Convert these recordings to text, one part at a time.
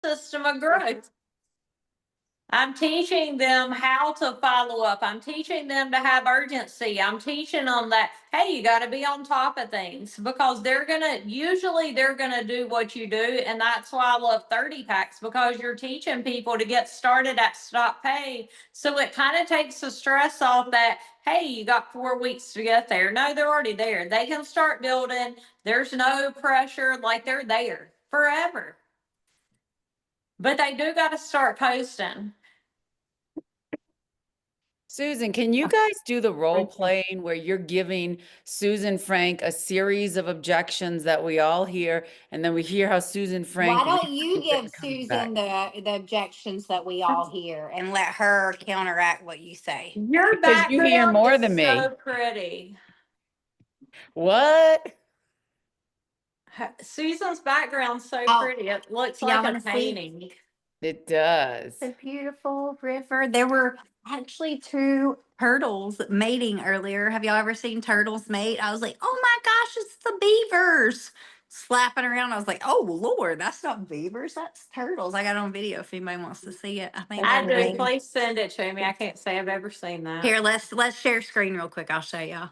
system of growth. I'm teaching them how to follow up. I'm teaching them to have urgency. I'm teaching them that, hey, you got to be on top of things because usually they're going to do what you do. And that's why I love 30 packs because you're teaching people to get started at stop pay. So it kind of takes the stress off that, hey, you got 4 weeks to get there. No, they're already there. They can start building. There's no pressure. Like they're there forever. But they do got to start posting. Susan, can you guys do the role playing where you're giving Susan Frank a series of objections that we all hear, and then we hear how Susan Frank. Why don't you give Susan the objections that we all hear and let her counteract what you say? Your Because you hear background more is than me. so pretty. What? Susan's background's so pretty. It looks y'all like a wanna see? painting. It does. The beautiful river. There were actually 2 turtles mating earlier. Have y'all ever seen turtles mate? I was like, oh my gosh, it's the beavers slapping around. I was like, oh Lord, that's not beavers, that's turtles. I got it on video if anybody wants to see it. I think I they're do. mating. Please send it to me. I can't say I've ever seen that. Here, let's share screen real quick. I'll show y'all.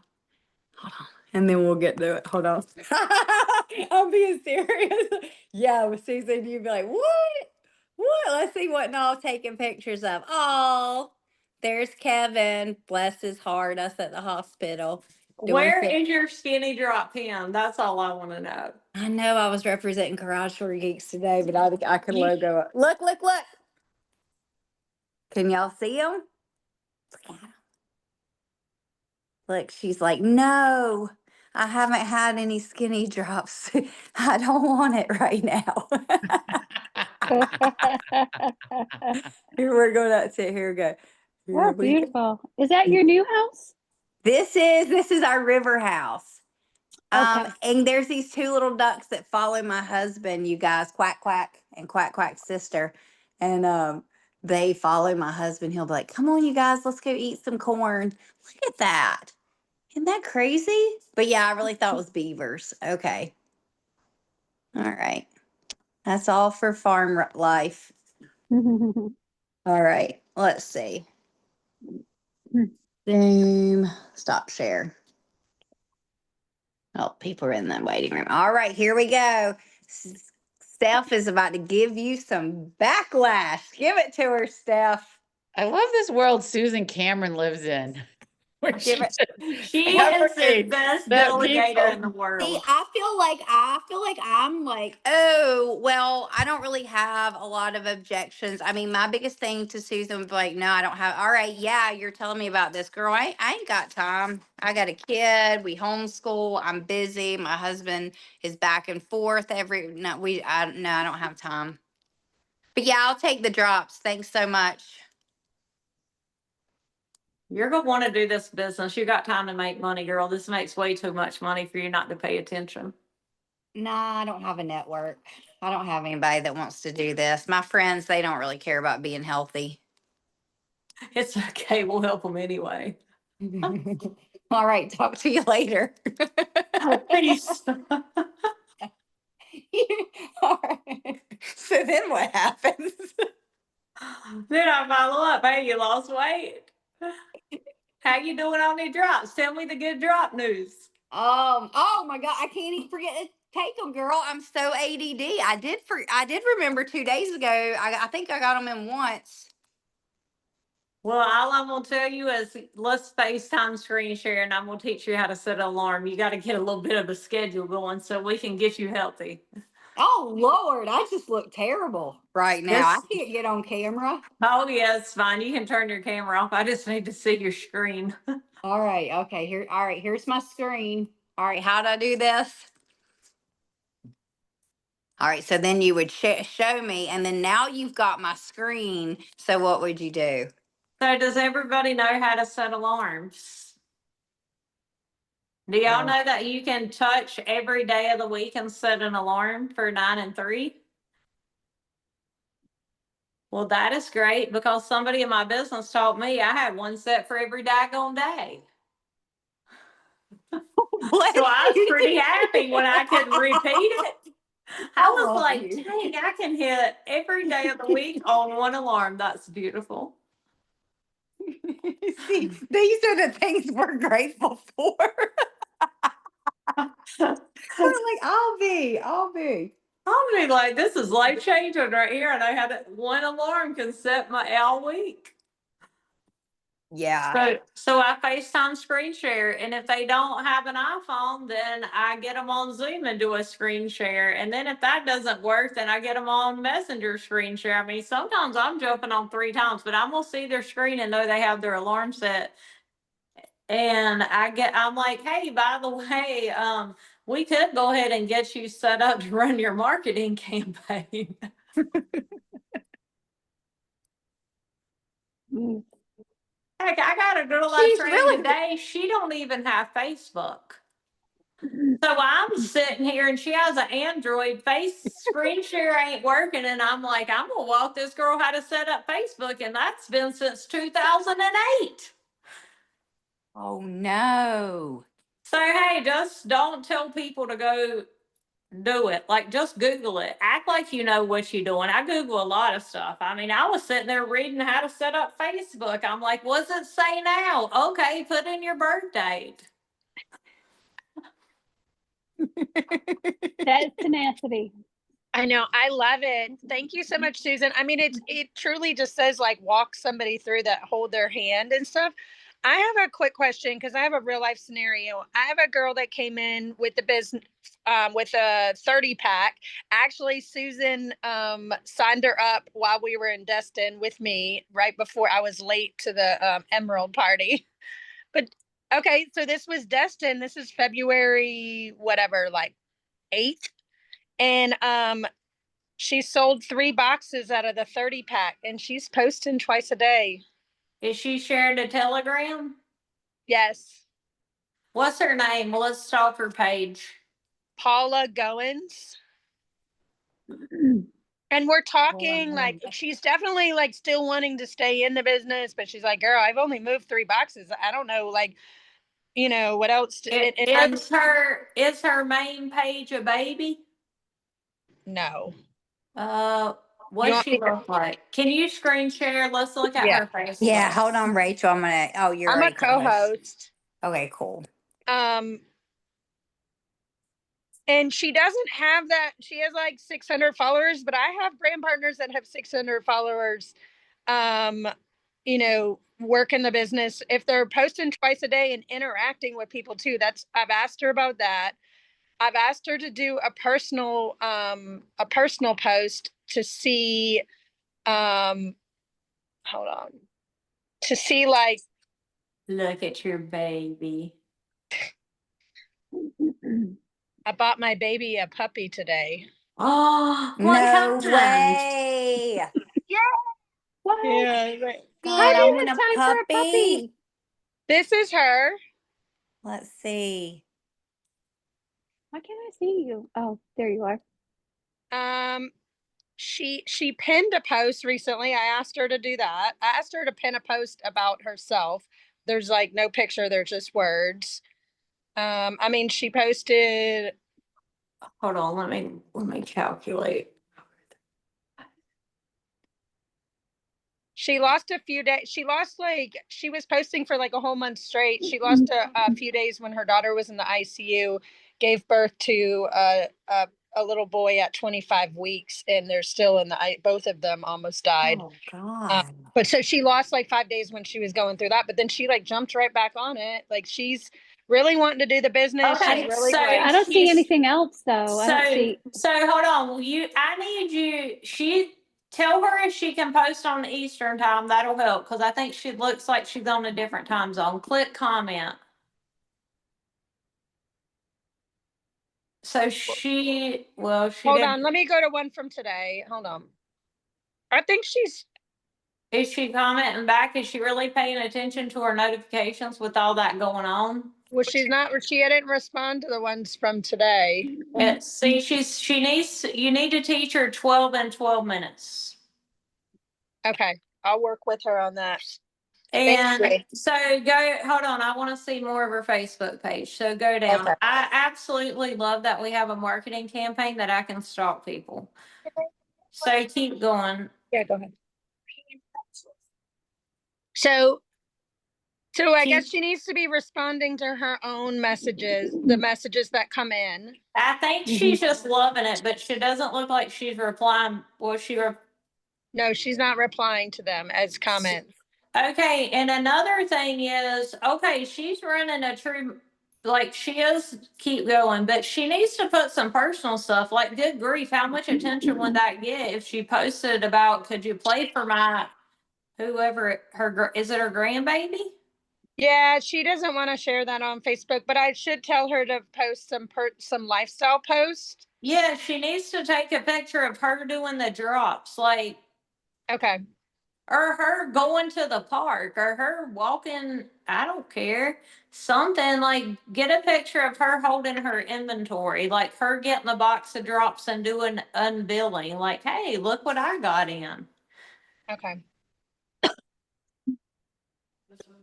Hold on. And then we'll get to it. Hold on. I'm being serious. Yeah, with Susan, you'd be like, what? What? Let's see what Noel's taking pictures of. Oh, there's Kevin. Bless his heart. Us at the hospital. Where is your skinny drop pin? That's all I want to know. I know I was representing Garage Door Geeks today, but I could logo it. Look, look, look. Can y'all see him? Look, she's like, no, I haven't had any skinny drops. I don't want it right now. Here we're going to sit here. Go. Oh, beautiful. Is that your new house? This is our river house. Okay. And there's these 2 little ducks that follow my husband, you guys, Quack Quack and Quack Quack's sister. And they follow my husband. He'll be like, come on, you guys, let's go eat some corn. Look at that. Isn't that crazy? But yeah, I really thought it was beavers. Okay. All right. That's all for farm life. All right. Let's see. Zoom. Stop share. Oh, people are in the waiting room. All right, here we go. Steph is about to give you some backlash. Give it to her, Steph. I love this world Susan Cameron lives in. Where Give it. She is the best delegator in the world. See, I feel like I'm like, oh, well, I don't really have a lot of objections. I mean, my biggest thing to Susan would be like, no, I don't have. All right, yeah, you're telling me about this, girl. I ain't got time. I got a kid. We homeschool. I'm busy. My husband is back and forth I don't have time. But yeah, I'll take the drops. Thanks so much. You're going to want to do this business. You got time to make money, girl. This makes way too much money for you not to pay attention. Nah, I don't have a network. I don't have anybody that wants to do this. My friends, they don't really care about being healthy. It's okay. We'll help them anyway. All right. Talk to you later. Peace. All right. So then what happens? Then I follow up. Hey, you lost weight. How you doing on your drops? Tell me the good drop news. Oh my God, I can't even forget to take them, girl. I'm so ADD. I did remember 2 days ago. I think I got them in once. Well, all I'm gonna tell you is let's FaceTime screen share, and I'm gonna teach you how to set an alarm. You got to get a little bit of a schedule going so we can get you healthy. Oh Lord, I just look terrible right now. I can't get on camera. Oh yeah, it's fine. You can turn your camera off. I just need to see your screen. All right. Okay. Here. All right. Here's my screen. All right. How'd I do this? All right. So then you would show me, and then now you've got my screen. So what would you do? So does everybody know how to set alarms? Do y'all know that you can touch every day of the week and set an alarm for 9 and 3? Well, that is great because somebody in my business taught me I had one set for every daggone day. So I was pretty happy when I could repeat it. I was love like, you. dang, I can hit every day of the week on one alarm. That's beautiful. See, these are the things we're grateful for. We're like, I'll be. I'll be like, this is life changing right here. And I had one alarm can set my all week. Yeah. So I FaceTime screen share, and if they don't have an iPhone, then I get them on Zoom and do a screen share. And then if that doesn't work, then I get them on Messenger screen share. I mean, sometimes I'm jumping on 3 times, but I'm gonna see their screen and know they have their alarm set. And I'm like, hey, by the way, we could go ahead and get you set up to run your marketing campaign. Mm. Heck, I got a girl I She's trained really today. She don't even have Facebook. So I'm sitting here and she has an Android. Face screen share ain't working, and I'm like, I'm gonna walk this girl how to set up Facebook, and that's been since 2008. Oh no. So hey, just don't tell people to go do it. Like, just Google it. Act like you know what you're doing. I Google a lot of stuff. I mean, I was sitting there reading how to set up Facebook. I'm like, what's it say now? Okay, put in your birth date. That is tenacity. I know. I love it. Thank you so much, Susan. I mean, it truly just says like walk somebody through that, hold their hand and stuff. I have a quick question because I have a real life scenario. I have a girl that came in with the business with a 30 pack. Actually, Susan signed her up while we were in Destin with me right before I was late to the Emerald party. But okay, so this was Destin. This is February, whatever, like 8th. And she sold 3 boxes out of the 30 pack, and she's posting twice a day. Is she sharing a Telegram? Yes. What's her name? Well, let's stalk her page. Paula Goins. And we're talking like she's definitely like still wanting to stay in the business, but she's like, girl, I've only moved 3 boxes. I don't know, like, you know, what else. Is her main page a baby? No. What she look like? Can you screen share? Let's look at Yeah. her face. Yeah, hold on, Rachel. I'm gonna. Oh, you're I'm a already co-host. co-host. Okay, cool. And she doesn't have that. She has like 600 followers, but I have brand partners that have 600 followers. You know, work in the business. If they're posting twice a day and interacting with people too, I've asked her about that. I've asked her to do a personal post to see, hold on, to see like, Look at your baby. I bought my baby a puppy today. Oh, No way. What? Yeah. God, How do I you want have a time for a puppy. puppy? This is her. Let's see. Why can't I see you? Oh, there you are. She pinned a post recently. I asked her to do that. I asked her to pin a post about herself. There's like no picture, there's just words. I mean, she posted. Hold on, let me calculate. She lost a few days. She lost like she was posting for like a whole month straight. She lost a few days when her daughter was in the ICU, gave birth to a little boy at 25 weeks, and they're still in the both of them almost died. Oh God. But so she lost like 5 days when she was going through that, but then she like jumped right back on it. Like she's really wanting to do the business. Okay, She's really so great. I don't see she's- anything else though. I don't see. So hold on. I need you. Tell her if she can post on Eastern time. That'll help because I think she looks like she's on a different time zone. Click comment. So she Hold didn't. on, let me go to one from today. Hold on. I think she's. Is she commenting back? Is she really paying attention to her notifications with all that going on? Well, she's not. She didn't respond to the ones from today. See, you need to teach her 12 and 12 minutes. Okay, I'll work with her on that. And so go, hold on, I want to see more of her Facebook page. So go down. Okay. I absolutely love that we have a marketing campaign that I can stalk people. So keep going. Yeah, go ahead. So I guess she needs to be responding to her own messages, the messages that come in. I think she's just loving it, but she doesn't look like she's replying. Well, No, she's not replying to them as comments. okay, and another thing is, okay, she's running a true, like she is, keep going, but she needs to put some personal stuff, like good grief, how much attention would that get if she posted about, could you play for my, whoever, is it her grandbaby? Yeah, she doesn't want to share that on Facebook, but I should tell her to post some lifestyle posts. Yeah, she needs to take a picture of her doing the drops, like, Okay. or her going to the park, or her walking, I don't care. Something like get a picture of her holding her inventory, like her getting the box of drops and doing unbilling, like, hey, look what I got in. Okay.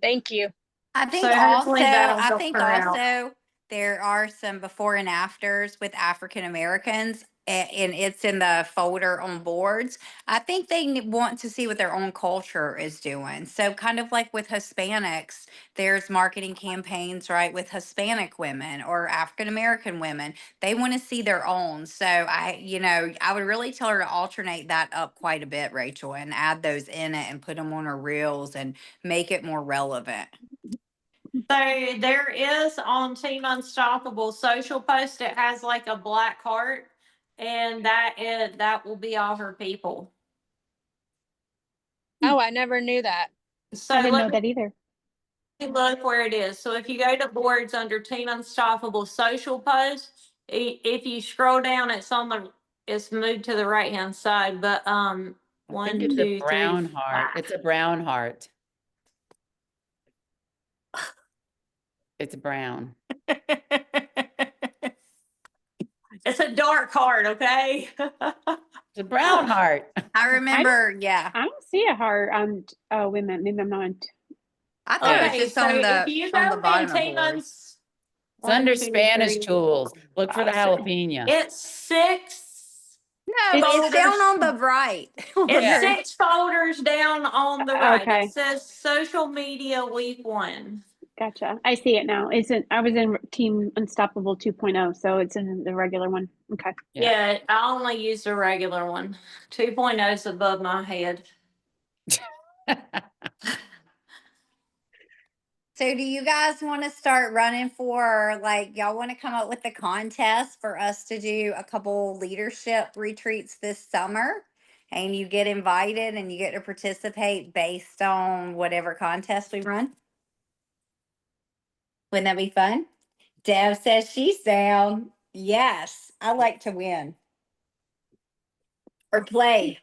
Thank you. I think So also, hopefully that'll I help think her out. also there are some before and afters with African Americans, and it's in the folder on boards. I think they want to see what their own culture is doing. So kind of like with Hispanics, there's marketing campaigns, right, with Hispanic women or African American women. They want to see their own. So I would really tell her to alternate that up quite a bit, Rachel, and add those in it and put them on her reels and make it more relevant. So there is on Team Unstoppable social post, it has like a black heart, and that will be all her people. Oh, I never knew that. So I didn't know let that either. me look where it is. So if you go to boards under Team Unstoppable social posts, if you scroll down, it's moved to the right hand side. But I one, think it's a 2, 3, brown heart. 5. It's a brown heart. It's brown. It's a dark heart, okay? It's a brown heart. I remember, yeah. I don't see a heart on, oh, wait a minute, maybe I'm not. I thought it was Okay, just so on if the you on the go in bottom of Team boards. It's under 1, 2, Spanish 3, tools. Look for the 5, 6. jalapeno. It's 6. No, it's down on the right. It's Yeah. 6 folders down on the right. Okay. It says social media week 1. Gotcha. I see it now. I was in Team Unstoppable 2.0, so it's in the regular one. Okay. Yeah. Yeah, I only use the regular one. 2.0 is above my head. So do you guys want to start running for, like, y'all want to come up with a contest for us to do a couple leadership retreats this summer? And you get invited and you get to participate based on whatever contest we run? Wouldn't that be fun? Deb says she's down. Yes, I like to win or play.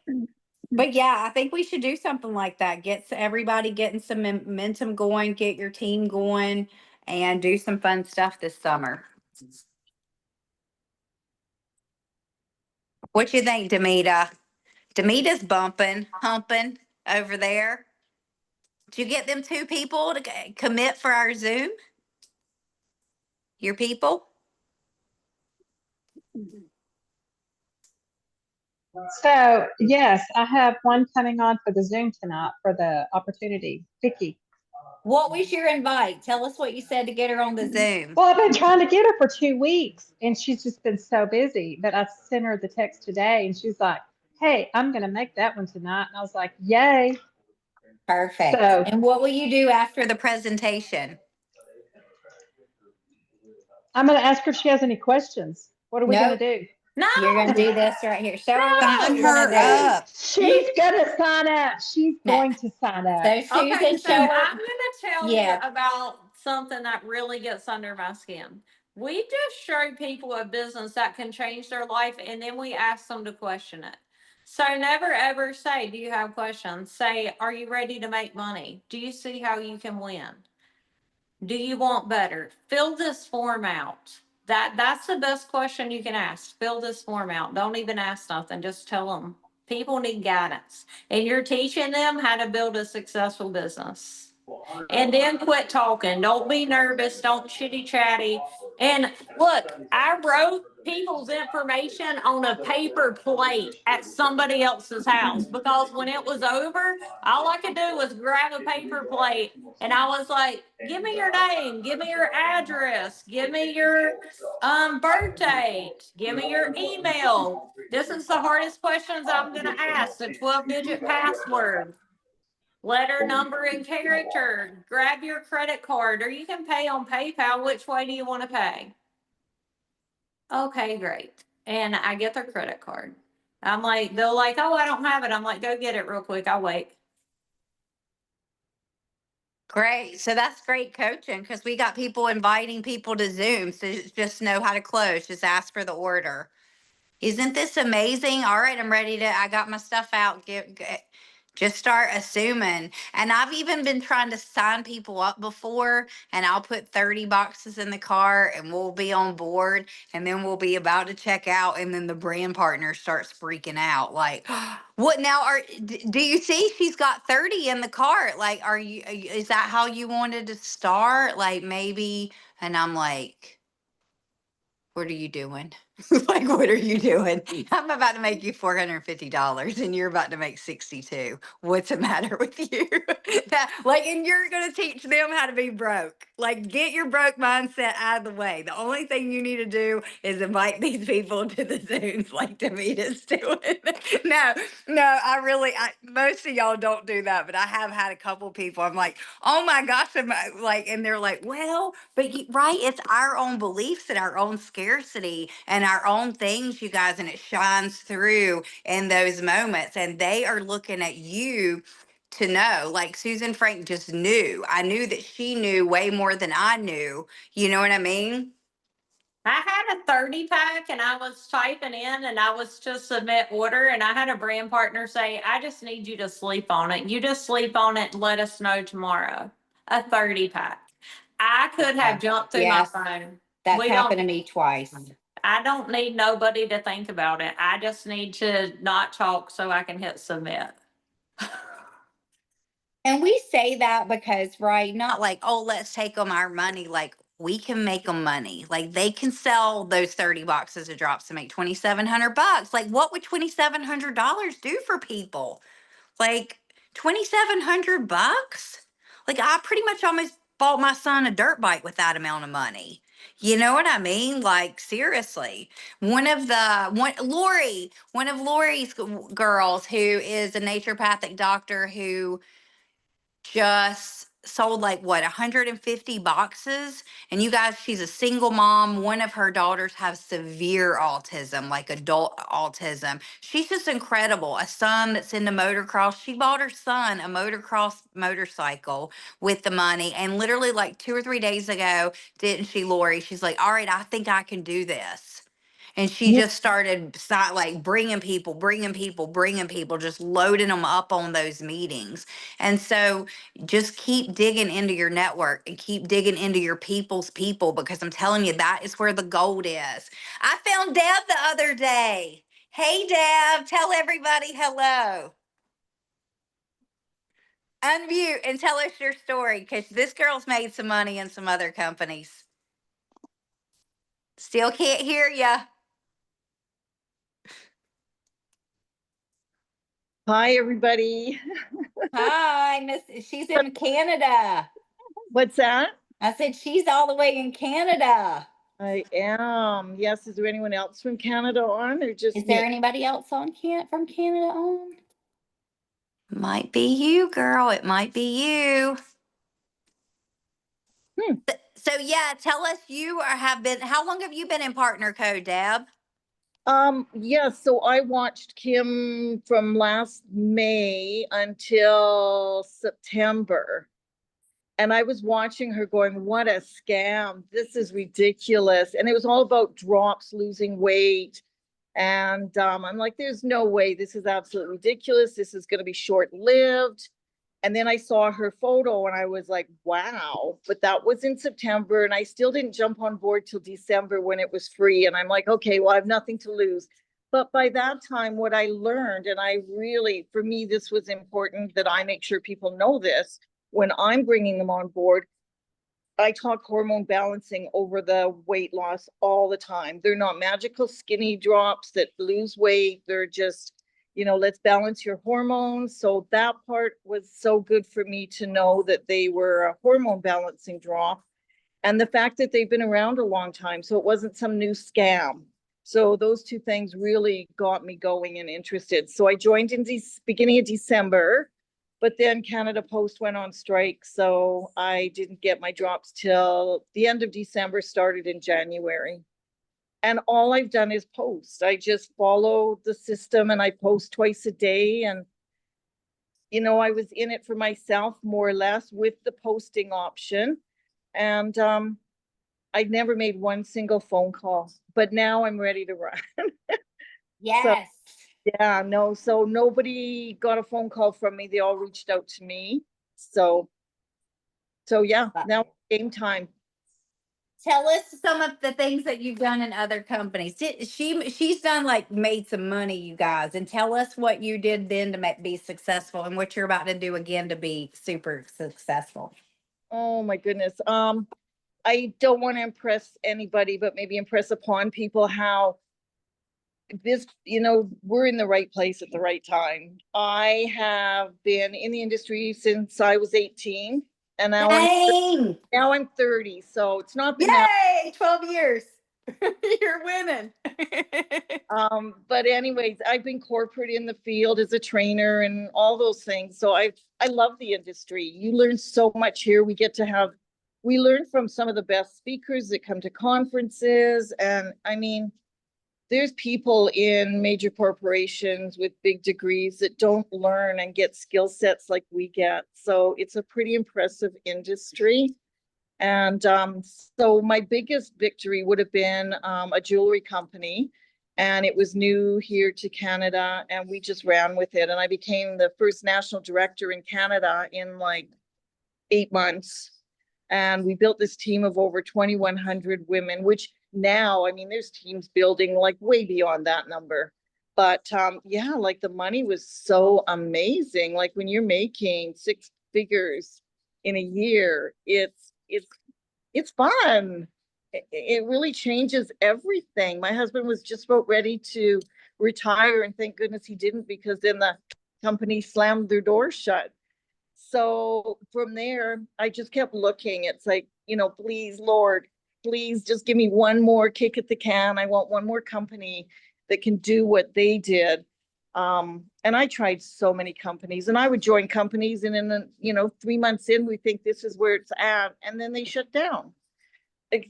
But yeah, I think we should do something like that. Everybody getting some momentum going, get your team going, and do some fun stuff this summer. What you think, Demita? Demita's humping over there. Did you get them 2 people to commit for our Zoom? Your people? So yes, I have one coming on for the Zoom tonight for the opportunity. Vicky. What was your invite? Tell us what you said to get her on the Zoom. Well, I've been trying to get her for 2 weeks and she's just been so busy, but I sent her the text today and she's like, hey, I'm going to make that one tonight. And I was like, yay. Perfect. So- And what will you do after the presentation? I'm going to ask her if she has any questions. What are we Nope. going to do? No, You're going to do this right here. Show her what Sign you're gonna her do. up. She's going to sign up. She's No. going to sign up. So Susan, okay, so show I'm her. gonna tell Yeah. you about something that really gets under my skin. We just show people a business that can change their life, and then we ask them to question it. So never ever say, do you have questions? Say, are you ready to make money? Do you see how you can win? Do you want better? Fill this form out. That's the best question you can ask. Fill this form out. Don't even ask nothing. Just tell them people need guidance, and you're teaching them how to build a successful business. And then quit talking. Don't be nervous. Don't chitty chatty. And look, I wrote people's information on a paper plate at somebody else's house because when it was over, all I could do was grab a paper plate and I was like, give me your name, give me your address, give me your birth date, give me your email. This is the hardest questions I'm gonna ask, the 12-digit password. Letter, number, and character. Grab your credit card, or you can pay on PayPal. Which way do you want to pay? Okay, great. And I get their credit card. I'm like, they're like, oh, I don't have it. I'm like, go get it real quick. I'll wait. Great. So that's great coaching because we got people inviting people to Zoom. So just know how to close. Just ask for the order. Isn't this amazing? All right, I'm ready to, I got my stuff out. Just start assuming. And I've even been trying to sign people up before, and I'll put 30 boxes in the cart and we'll be on board, and then we'll be about to check out, and then the brand partner starts freaking out like, what now? Do you see she's got 30 in the cart? Like, is that how you wanted to start? Like maybe, and I'm like, what are you doing? Like, what are you doing? I'm about to make you $450 and you're about to make 62. What's the matter with you? And you're going to teach them how to be broke. Like, get your broke mindset out of the way. The only thing you need to do is invite these people to the Zooms like Davita's doing. No, most of y'all don't do that, but I have had a couple people. I'm like, oh my gosh. And they're like, well, but right, it's our own beliefs and our own scarcity and our own things, you guys, and it shines through in those moments. And they are looking at you to know, like Susan Frank just knew. I knew that she knew way more than I knew. You know what I mean? I had a 30 pack and I was typing in and I was to submit order, and I had a brand partner say, I just need you to sleep on it. You just sleep on it and let us know tomorrow. A 30 pack. I could have jumped through Yes. my phone. That's We happened to don't, me twice. I don't need nobody to think about it. I just need to not talk so I can hit submit. And we say that because, right, not like, oh, let's take them our money. Like, we can make them money. Like, they can sell those 30 boxes of drops to make $2,700. Like, what would $2,700 do for people? Like, $2,700? Like, I pretty much almost bought my son a dirt bike with that amount of money. You know what I mean? Like, seriously. Lori, one of Lori's girls who is a naturopathic doctor who just sold like what 150 boxes, and you guys, she's a single mom. One of her daughters has severe autism, like adult autism. She's just incredible. A son that's into motocross. She bought her son a motocross motorcycle with the money, and literally like 2 or 3 days ago, didn't she, Lori? She's like, all right, I think I can do this. And she just started like bringing people, just loading them up on those meetings. And so just keep digging into your network and keep digging into your people's people, because I'm telling you, that is where the gold is. I found Deb the other day. Hey, Deb, tell everybody hello. Unmute and tell us your story, because this girl's made some money in some other companies. Still can't hear ya. Hi, everybody. Hi, Miss. She's in Canada. What's that? I said she's all the way in Canada. I am. Yes. Is there anyone else from Canada on, or just Is there me? anybody else on from Canada on? Might be you, girl. It might be you. So yeah, tell us how long have you been in Partner Code, Deb? Yes. So I watched Kim from last May until September. And I was watching her going, what a scam. This is ridiculous. And it was all about drops, losing weight. And I'm like, there's no way. This is absolutely ridiculous. This is going to be short-lived. And then I saw her photo and I was like, wow. But that was in September, and I still didn't jump on board till December when it was free. And I'm like, okay, well, I have nothing to lose. But by that time, what I learned, and I really, for me, this was important that I make sure people know this, when I'm bringing them on board, I talk hormone balancing over the weight loss all the time. They're not magical skinny drops that lose weight. They're just, let's balance your hormones. So that part was so good for me to know that they were a hormone balancing drop. And the fact that they've been around a long time. So it wasn't some new scam. So those two things really got me going and interested. So I joined in the beginning of December. But then Canada Post went on strike, so I didn't get my drops till the end of December, started in January. And all I've done is post. I just follow the system and I post twice a day. And, I was in it for myself more or less with the posting option. And I never made one single phone call, but now I'm ready to run. Yes. Yeah, no, so nobody got a phone call from me. They all reached out to me. So yeah, now game time. Tell us some of the things that you've done in other companies. She's done made some money, you guys, and tell us what you did then to be successful and what you're about to do again to be super successful. Oh my goodness. I don't want to impress anybody, but maybe impress upon people how this, we're in the right place at the right time. I have been in the industry since I was 18 and now I'm 30. So it's not been Yay! 12 years. You're winning. but anyways, I've been corporate in the field as a trainer and all those things. So I love the industry. You learn so much here. We learn from some of the best speakers that come to conferences. And I mean, there's people in major corporations with big degrees that don't learn and get skill sets like we get. So it's a pretty impressive industry. And so my biggest victory would have been a jewelry company. And it was new here to Canada and we just ran with it. And I became the first national director in Canada in 8 months. And we built this team of over 2,100 women, which now, I mean, there's teams building way beyond that number. But yeah, the money was so amazing. When you're making 6 figures in a year, it's fun. It really changes everything. My husband was just about ready to retire, and thank goodness he didn't, because then the company slammed their doors shut. So from there, I just kept looking. It's please, Lord, please just give me one more kick at the can. I want one more company that can do what they did. And I tried so many companies, and I would join companies, and then, 3 months in, we think this is where it's at, and then they shut down.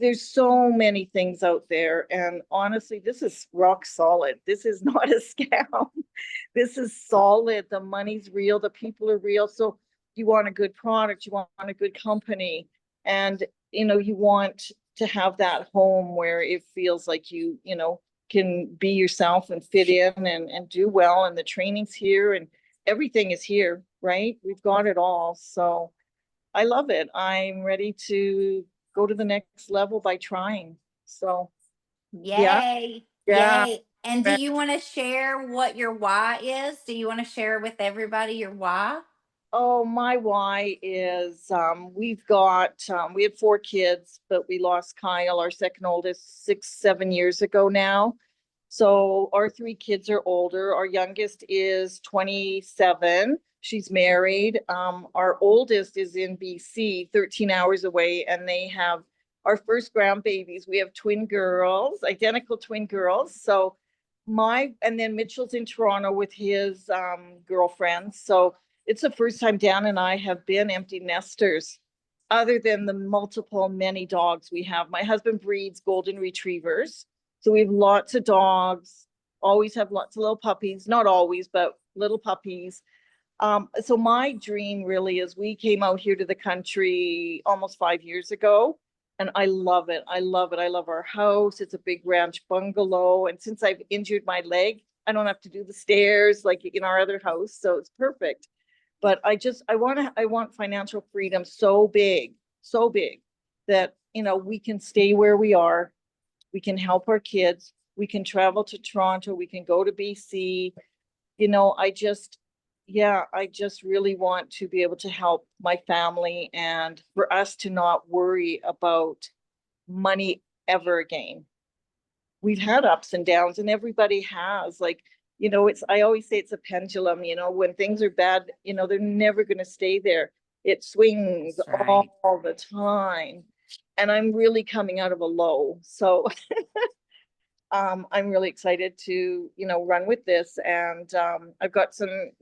There's so many things out there. And honestly, this is rock solid. This is not a scam. This is solid. The money's real. The people are real. So you want a good product, you want a good company, and you want to have that home where it feels like you can be yourself and fit in and do well, and the training's here and everything is here, right? We've got it all. So I love it. I'm ready to go to the next level by trying. So Yay. Yeah. Yay. And do you want to share what your why is? Do you want to share with everybody your why? Oh, my why is we had 4 kids, but we lost Kyle, our second oldest, 7 years ago now. So our 3 kids are older. Our youngest is 27. She's married. Our oldest is in BC, 13 hours away, and they have our first grandbabies. We have twin girls, identical twin girls. So and then Mitchell's in Toronto with his girlfriends. So it's the first time Dan and I have been empty nesters, other than the many dogs we have. My husband breeds golden retrievers. So we have lots of dogs, always have lots of little puppies, not always, but little puppies. So my dream really is, we came out here to the country almost 5 years ago, and I love it. I love it. I love our house. It's a big ranch bungalow. And since I've injured my leg, I don't have to do the stairs like in our other house. So it's perfect. But I want financial freedom so big that, we can stay where we are. We can help our kids. We can travel to Toronto. We can go to BC. yeah, I just really want to be able to help my family and for us to not worry about money ever again. We've had ups and downs and everybody has, like, I always say it's a pendulum, when things are bad, they're never going to stay there. It swings That's right. all the time. And I'm really coming out of a low. So I'm really excited to, run with this. And I've got some,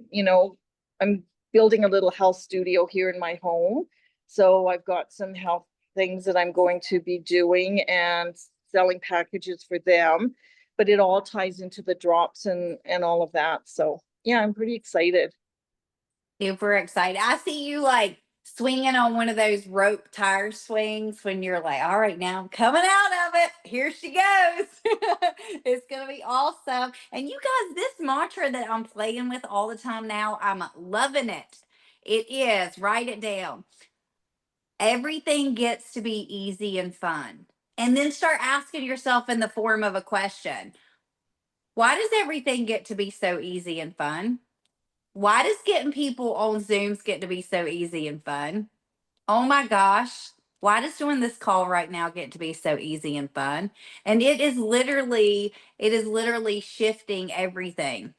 I'm building a little health studio here in my home. So I've got some health things that I'm going to be doing and selling packages for them. But it all ties into the drops and all of that. So yeah, I'm pretty excited. Super excited. I see you like swinging on one of those rope tire swings when you're like, all right, now I'm coming out of it. Here she goes. It's going to be awesome. And you guys, this mantra that I'm playing with all the time now, I'm loving it. It is, write it down. Everything gets to be easy and fun. And then start asking yourself in the form of a question. Why does everything get to be so easy and fun? Why does getting people on Zooms get to be so easy and fun? Oh my gosh. Why does doing this call right now get to be so easy and fun? And it is literally shifting everything.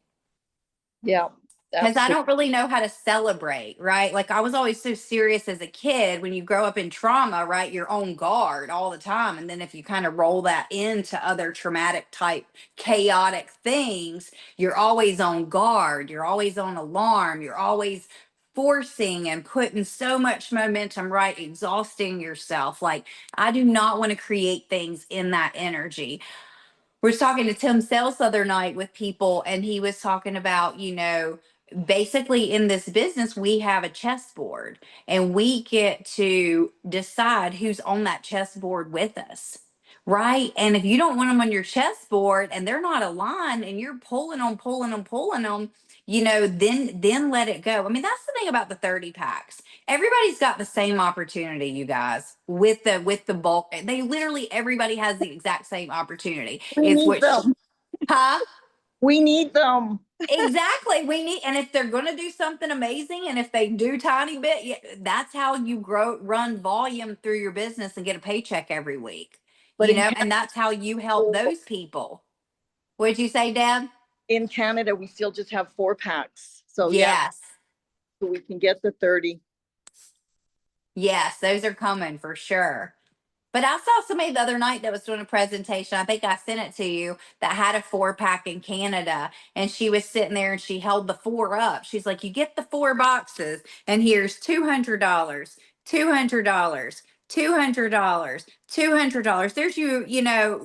Yeah. Because I don't really know how to celebrate, right? Like I was always so serious as a kid. When you grow up in trauma, right, you're on guard all the time. And then if you kind of roll that into other traumatic type chaotic things, you're always on guard, you're always on alarm, you're always forcing and putting so much momentum, right, exhausting yourself. Like I do not want to create things in that energy. We were talking to Tim Sales the other night with people, and he was talking about, basically in this business, we have a chessboard and we get to decide who's on that chessboard with us. Right. And if you don't want them on your chessboard and they're not aligned and you're pulling them, then let it go. I mean, that's the thing about the 30 packs. Everybody's got the same opportunity, you guys, with the bulk. They literally everybody has the exact same opportunity. We It's need which them. huh? We need them. Exactly. We need, and if they're going to do something amazing, and if they do tiny bit, yeah, that's how you run volume through your business and get a paycheck every week. But in And that's how you help those people. What'd you say, Deb? in Canada, we still just have 4 packs. So yeah, Yes. so we can get the 30. Yes, those are coming for sure. But I saw somebody the other night that was doing a presentation. I think I sent it to you, that had a 4-pack in Canada. And she was sitting there and she held the 4 up. She's like, you get the 4 boxes and here's $200, $200, $200, $200. There's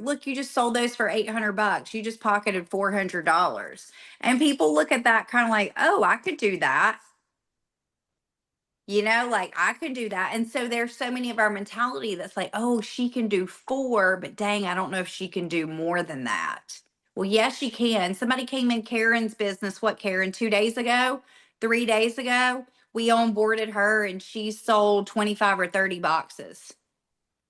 look, you just sold those for $800. You just pocketed $400. And people look at that kind of like, oh, I could do that. Like I could do that. And so there's so many of our mentality that's like, oh, she can do 4, but dang, I don't know if she can do more than that. Well, yes, she can. Somebody came in Karen's business, what, Karen, 2 days ago, 3 days ago? We onboarded her and she sold 25 or 30 boxes.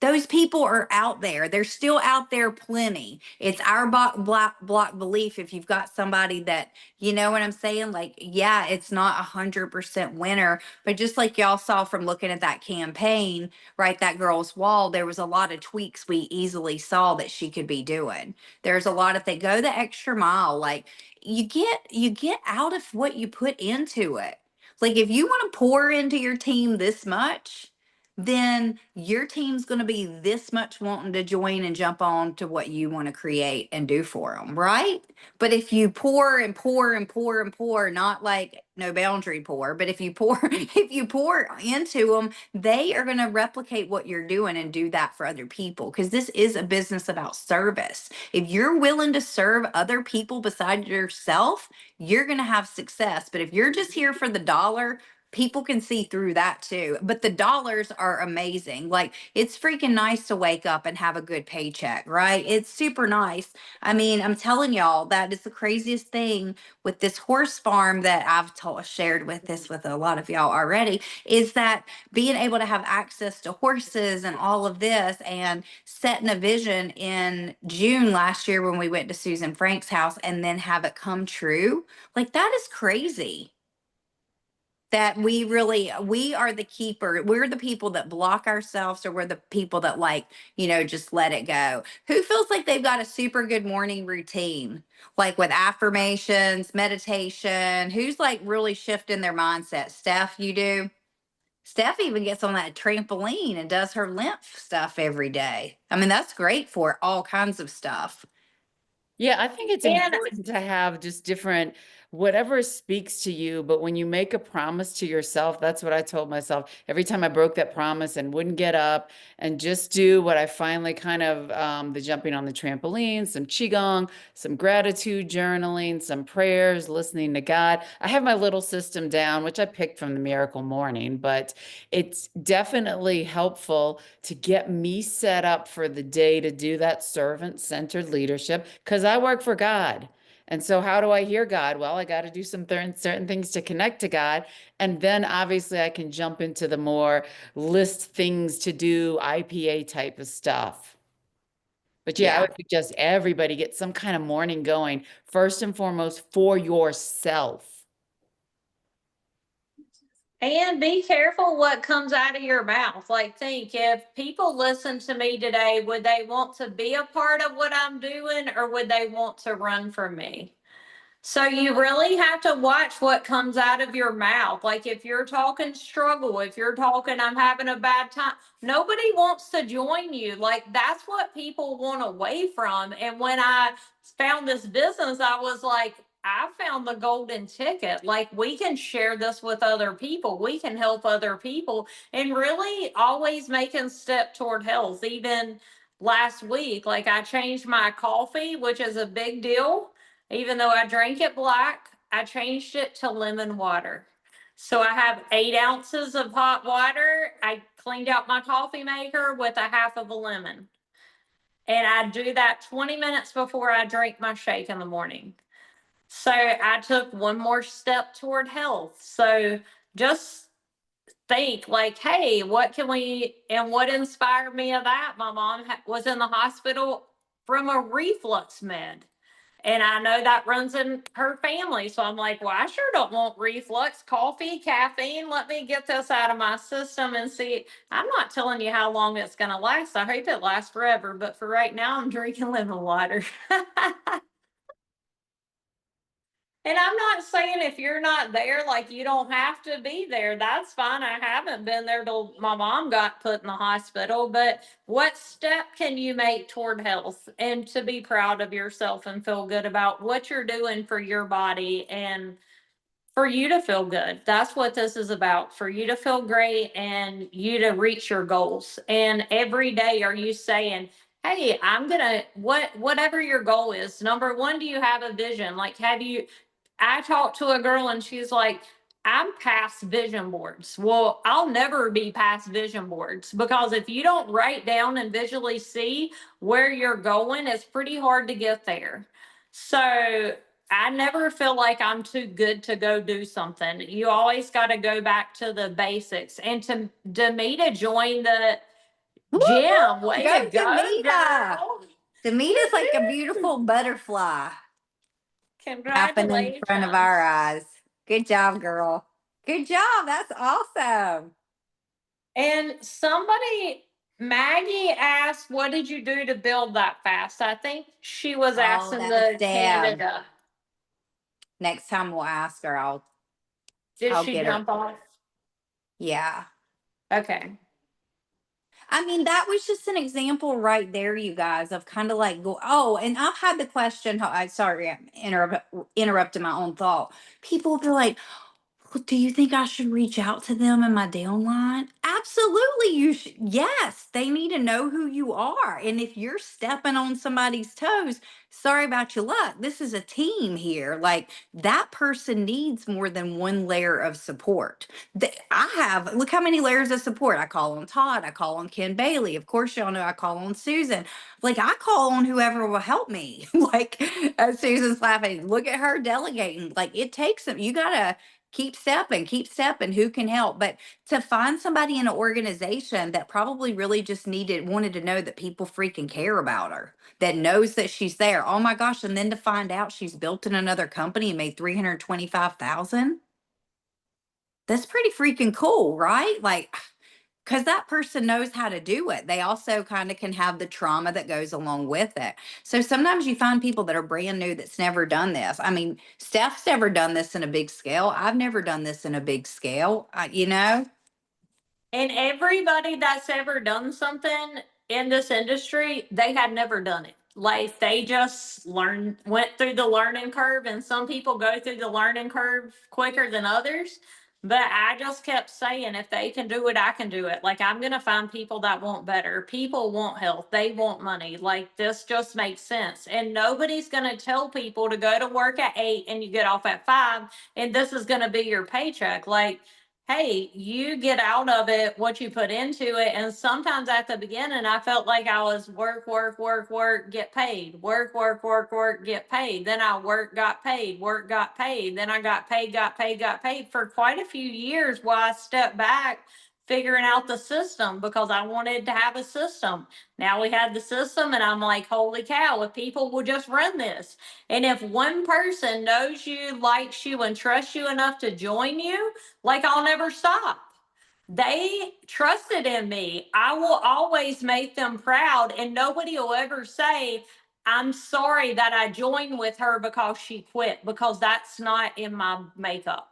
Those people are out there. They're still out there plenty. It's our block belief. If you've got somebody that, you know what I'm saying? Like, yeah, it's not 100% winner, but just like y'all saw from looking at that campaign, right? That girl's wall, there was a lot of tweaks we easily saw that she could be doing. There's a lot of things, go the extra mile. Like you get out of what you put into it. Like if you want to pour into your team this much, then your team's going to be this much wanting to join and jump on to what you want to create and do for them, right? But if you pour and pour and pour and pour, not like no boundary pour, but if you pour into them, they are going to replicate what you're doing and do that for other people, because this is a business about service. If you're willing to serve other people beside yourself, you're going to have success. But if you're just here for the dollar, people can see through that too. But the dollars are amazing. Like it's freaking nice to wake up and have a good paycheck, right? It's super nice. I mean, I'm telling y'all, that is the craziest thing with this horse farm that I've shared with a lot of y'all already, is that being able to have access to horses and all of this, and setting a vision in June last year when we went to Susan Frank's house and then have it come true. Like that is crazy. that we are the keeper. We're the people that block ourselves, or we're the people that like, just let it go. Who feels like they've got a super good morning routine, like with affirmations, meditation? Who's like really shifting their mindset? Steph, you do? Steph even gets on that trampoline and does her lymph stuff every day. I mean, that's great for all kinds of stuff. Yeah, I think it's And important to have just different, whatever speaks to you. But when you make a promise to yourself, that's what I told myself every time I broke that promise and wouldn't get up and just do what I finally kind of, the jumping on the trampoline, some Qigong, some gratitude journaling, some prayers, listening to God. I have my little system down, which I picked from the Miracle Morning, but it's definitely helpful to get me set up for the day to do that servant-centered leadership, because I work for God. And so how do I hear God? Well, I got to do some certain things to connect to God. And then obviously I can jump into the more list things to do, IPA type of stuff. But yeah, I Yeah. would suggest everybody get some kind of morning going, first and foremost, for yourself. And be careful what comes out of your mouth. Like, think if people listen to me today, would they want to be a part of what I'm doing, or would they want to run from me? So you really have to watch what comes out of your mouth. Like if you're talking struggle, if you're talking I'm having a bad time, nobody wants to join you. Like that's what people want away from. And when I found this business, I was like, I found the golden ticket. Like we can share this with other people. We can help other people, and really always making step toward health. Even last week, like I changed my coffee, which is a big deal. Even though I drank it black, I changed it to lemon water. So I have 8 ounces of hot water. I cleaned out my coffee maker with a half of a lemon. And I do that 20 minutes before I drink my shake in the morning. So I took one more step toward health. So just think like, hey, what can we, and what inspired me of that? My mom was in the hospital from a reflux med. And I know that runs in her family. So I'm like, well, I sure don't want reflux, coffee, caffeine. Let me get this out of my system and see. I'm not telling you how long it's going to last. I hope it lasts forever. But for right now, I'm drinking lemon water. And I'm not saying if you're not there, like you don't have to be there. That's fine. I haven't been there till my mom got put in the hospital. But what step can you make toward health and to be proud of yourself and feel good about what you're doing for your body and for you to feel good? That's what this is about, for you to feel great and you to reach your goals. And every day, are you saying, hey, I'm gonna whatever your goal is. Number one, do you have a vision? Like, I talked to a girl and she's like, I'm past vision boards. Well, I'll never be past vision boards, because if you don't write down and visually see where you're going, it's pretty hard to get there. So I never feel like I'm too good to go do something. You always got to go back to the basics. And to me to join the gym, way Go to go, Demita. girl. Demita's like a beautiful butterfly happening in front of our eyes. Good job, girl. Good job. That's awesome. And Maggie asked, what did you do to build that fast? I think she was asking that the was Deb. Canada. Next time we'll ask her. I'll Did I'll she get her. jump off? Yeah. Okay. I mean, that was just an example right there, you guys, of kind of like go, oh, and I've had the question, I sorry, I'm interrupting my own thought. People will be like, well, do you think I should reach out to them in my downline? Absolutely, you should. Yes, they need to know who you are. And if you're stepping on somebody's toes, sorry about your luck. This is a team here. Like that person needs more than one layer of support. Look how many layers of support. I call on Todd. I call on Ken Bailey. Of course, y'all know I call on Susan. Like I call on whoever will help me. Like as Susan's laughing, look at her delegating. Like it takes them. You got to keep stepping, who can help. But to find somebody in an organization that probably really just wanted to know that people freaking care about her, that knows that she's there. Oh my gosh. And then to find out she's built in another company and made $325,000. that's pretty freaking cool, right? Like, because that person knows how to do it. They also kind of can have the trauma that goes along with it. So sometimes you find people that are brand new that's never done this. I mean, Steph's never done this in a big scale. I've never done this in a big scale, you know? And everybody that's ever done something in this industry, they had never done it. Like they just went through the learning curve, and some people go through the learning curve quicker than others. But I just kept saying, if they can do it, I can do it. Like I'm going to find people that want better. People want health. They want money. Like this just makes sense. And nobody's going to tell people to go to work at 8 and you get off at 5 and this is going to be your paycheck. Like, hey, you get out of it what you put into it. And sometimes at the beginning, I felt like I was work, get paid, work, get paid. Then I work, got paid, work, got paid. Then I got paid for quite a few years while I stepped back figuring out the system because I wanted to have a system. Now we have the system, and I'm like, holy cow, if people will just run this. And if one person knows you, likes you, and trusts you enough to join you, like I'll never stop. They trusted in me. I will always make them proud, and nobody will ever say, I'm sorry that I joined with her because she quit, because that's not in my makeup.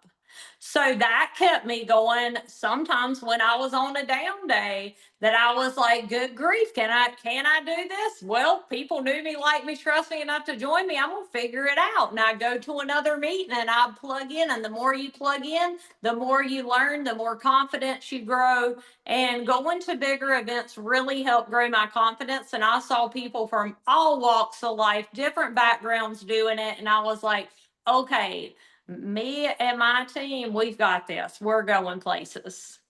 So that kept me going. Sometimes when I was on a down day, that I was like, good grief, can I do this? Well, people knew me, like me, trust me enough to join me. I'm gonna figure it out. And I go to another meeting and I plug in. And the more you plug in, the more you learn, the more confidence you grow. And going to bigger events really helped grow my confidence. And I saw people from all walks of life, different backgrounds doing it. And I was like, okay, me and my team, we've got this. We're going places.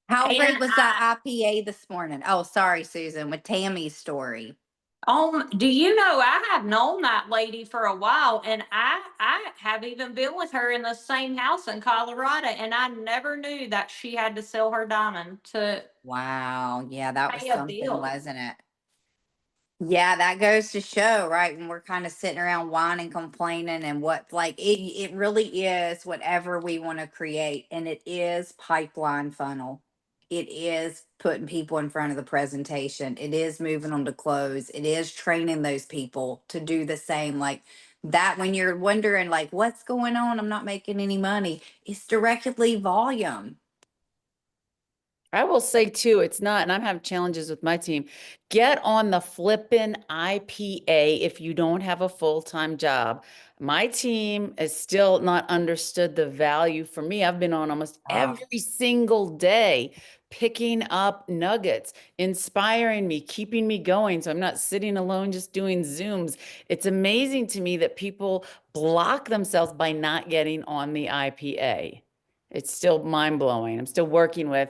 How And great was that IPA this morning? Oh, sorry, Susan, with Tammy's story. Do you know I have known that lady for a while, and I have even been with her in the same house in Colorado, and I never knew that she had to sell her diamond to Wow. Yeah, that was pay a something, bill. wasn't it? Yeah, that goes to show, right? When we're kind of sitting around whining, complaining, and what, like, it really is whatever we want to create. And it is pipeline funnel. It is putting people in front of the presentation. It is moving them to close. It is training those people to do the same. Like that, when you're wondering, like, what's going on? I'm not making any money. It's directly volume. I will say too, it's not, and I'm having challenges with my team. Get on the flippin' IPA if you don't have a full-time job. My team has still not understood the value for me. I've been on almost every single day picking up nuggets, inspiring me, keeping me going. So I'm not sitting alone just doing Zooms. It's amazing to me that people block themselves by not getting on the IPA. It's still mind-blowing. I'm still working with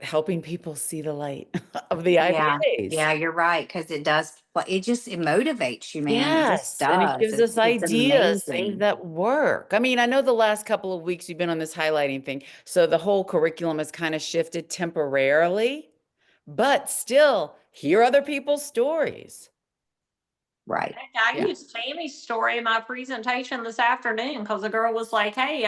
helping people see the light of the Yeah, IPAs. yeah, you're right. Because it does, it motivates you, man. It just Yes, and it does. gives us It's ideas, things amazing. that work. I mean, I know the last couple of weeks you've been on this highlighting thing, so the whole curriculum has kind of shifted temporarily, but still hear other people's stories. Right. I Yeah. used Tammy's story in my presentation this afternoon because the girl was like, hey,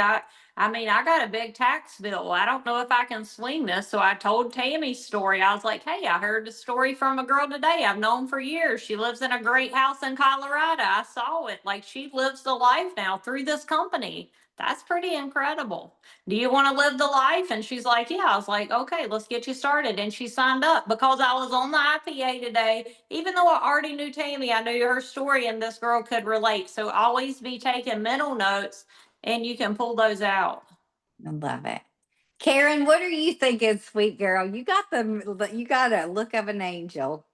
I mean, I got a big tax bill. I don't know if I can swing this. So I told Tammy's story. I was like, hey, I heard a story from a girl today I've known for years. She lives in a great house in Colorado. I saw it. Like she lives the life now through this company. That's pretty incredible. Do you want to live the life? And she's like, yeah. I was like, okay, let's get you started. And she signed up because I was on the IPA today. Even though I already knew Tammy, I knew her story and this girl could relate. So always be taking mental notes and you can pull those out. I love it. Karen, what are you thinking, sweet girl? You got a look of an angel.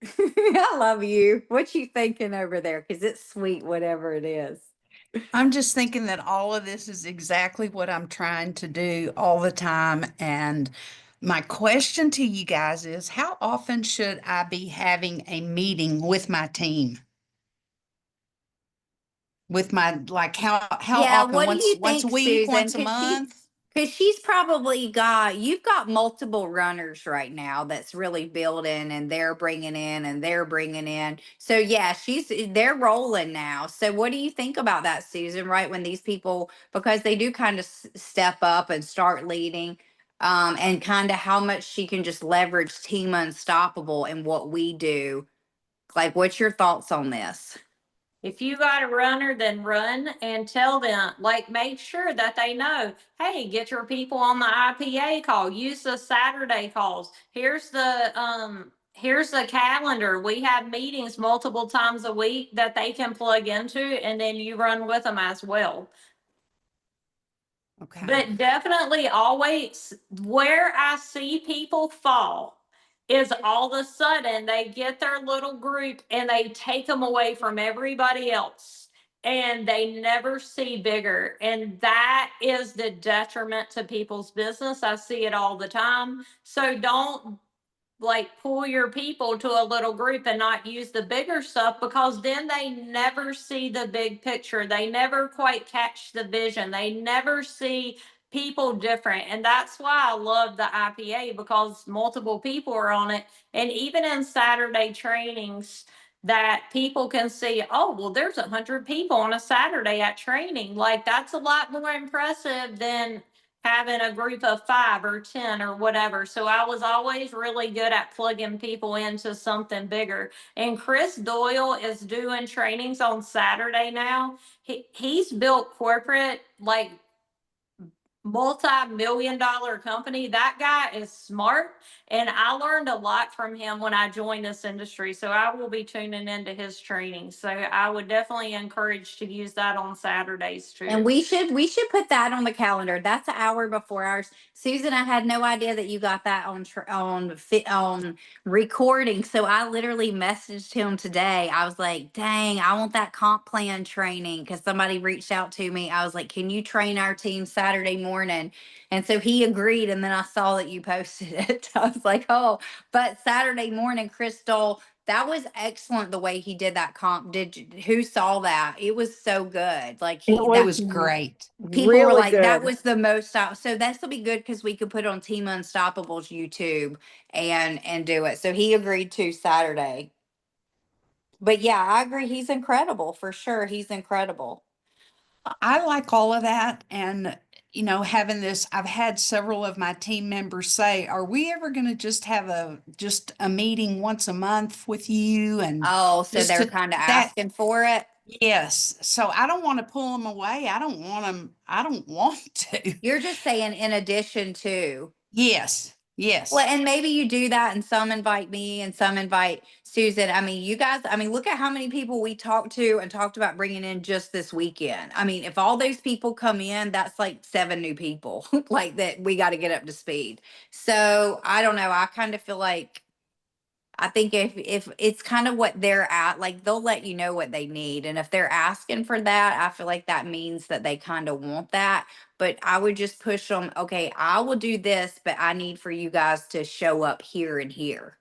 I love you. What you thinking over there? Because it's sweet, whatever it is. I'm just thinking that all of this is exactly what I'm trying to do all the time. And my question to you guys is, how often should I be having a meeting with my team? With my, like, how Yeah, often? what do you Once a think, week, Susan? once a 'Cause month? Because you've got multiple runners right now that's really building and they're bringing in and they're bringing in. So yeah, they're rolling now. So what do you think about that, Susan? Right when these people, because they do kind of step up and start leading, and kind of how much she can just leverage Team Unstoppable and what we do. Like, what's your thoughts on this? If you got a runner, then run and tell them, like, make sure that they know, hey, get your people on the IPA call, use the Saturday calls. Here's the calendar. We have meetings multiple times a week that they can plug into, and then you run with them as well. Okay. But definitely always where I see people fall is all of a sudden they get their little group and they take them away from everybody else and they never see bigger. And that is the detriment to people's business. I see it all the time. So don't like pull your people to a little group and not use the bigger stuff, because then they never see the big picture. They never quite catch the vision. They never see people different. And that's why I love the IPA, because multiple people are on it. And even in Saturday trainings, that people can see, oh, well, there's 100 people on a Saturday at training. Like, that's a lot more impressive than having a group of 5 or 10 or whatever. So I was always really good at plugging people into something bigger. And Chris Doyle is doing trainings on Saturday now. He's built corporate, like, multi-million-dollar company. That guy is smart, and I learned a lot from him when I joined this industry. So I will be tuning into his training. So I would definitely encourage to use that on Saturdays too. And we should put that on the calendar. That's an hour before ours. Susan, I had no idea that you got that on recording. So I literally messaged him today. I was like, "Dang, I want that comp plan training," because somebody reached out to me. I was like, "Can you train our team Saturday morning?" And so he agreed. And then I saw that you posted it. I was like, "Oh, but Saturday morning, Crystal." That was excellent the way he did that comp. Who saw that? It was so good. Like It was great. people Really were like, that good. was the most. So this will be good because we could put it on Team Unstoppable's YouTube and do it. So he agreed to Saturday. But yeah, I agree. He's incredible for sure. He's incredible. I like all of that. And, having this, I've had several of my team members say, are we ever going to just have just a meeting once a month with you? And Oh, so just they're to- kind of that- asking for it. yes. So I don't want to pull them away. I don't want to. You're just saying in addition to. Yes. Yes. Well, and maybe you do that and some invite me and some invite Susan. I mean, you guys, look at how many people we talked to and talked about bringing in just this weekend. I mean, if all those people come in, that's like 7 new people like that we got to get up to speed. So I don't know. I kind of feel like, I think if it's kind of what they're at, like they'll let you know what they need. And if they're asking for that, I feel like that means that they kind of want that. But I would just push them, okay, I will do this, but I need for you guys to show up here and here.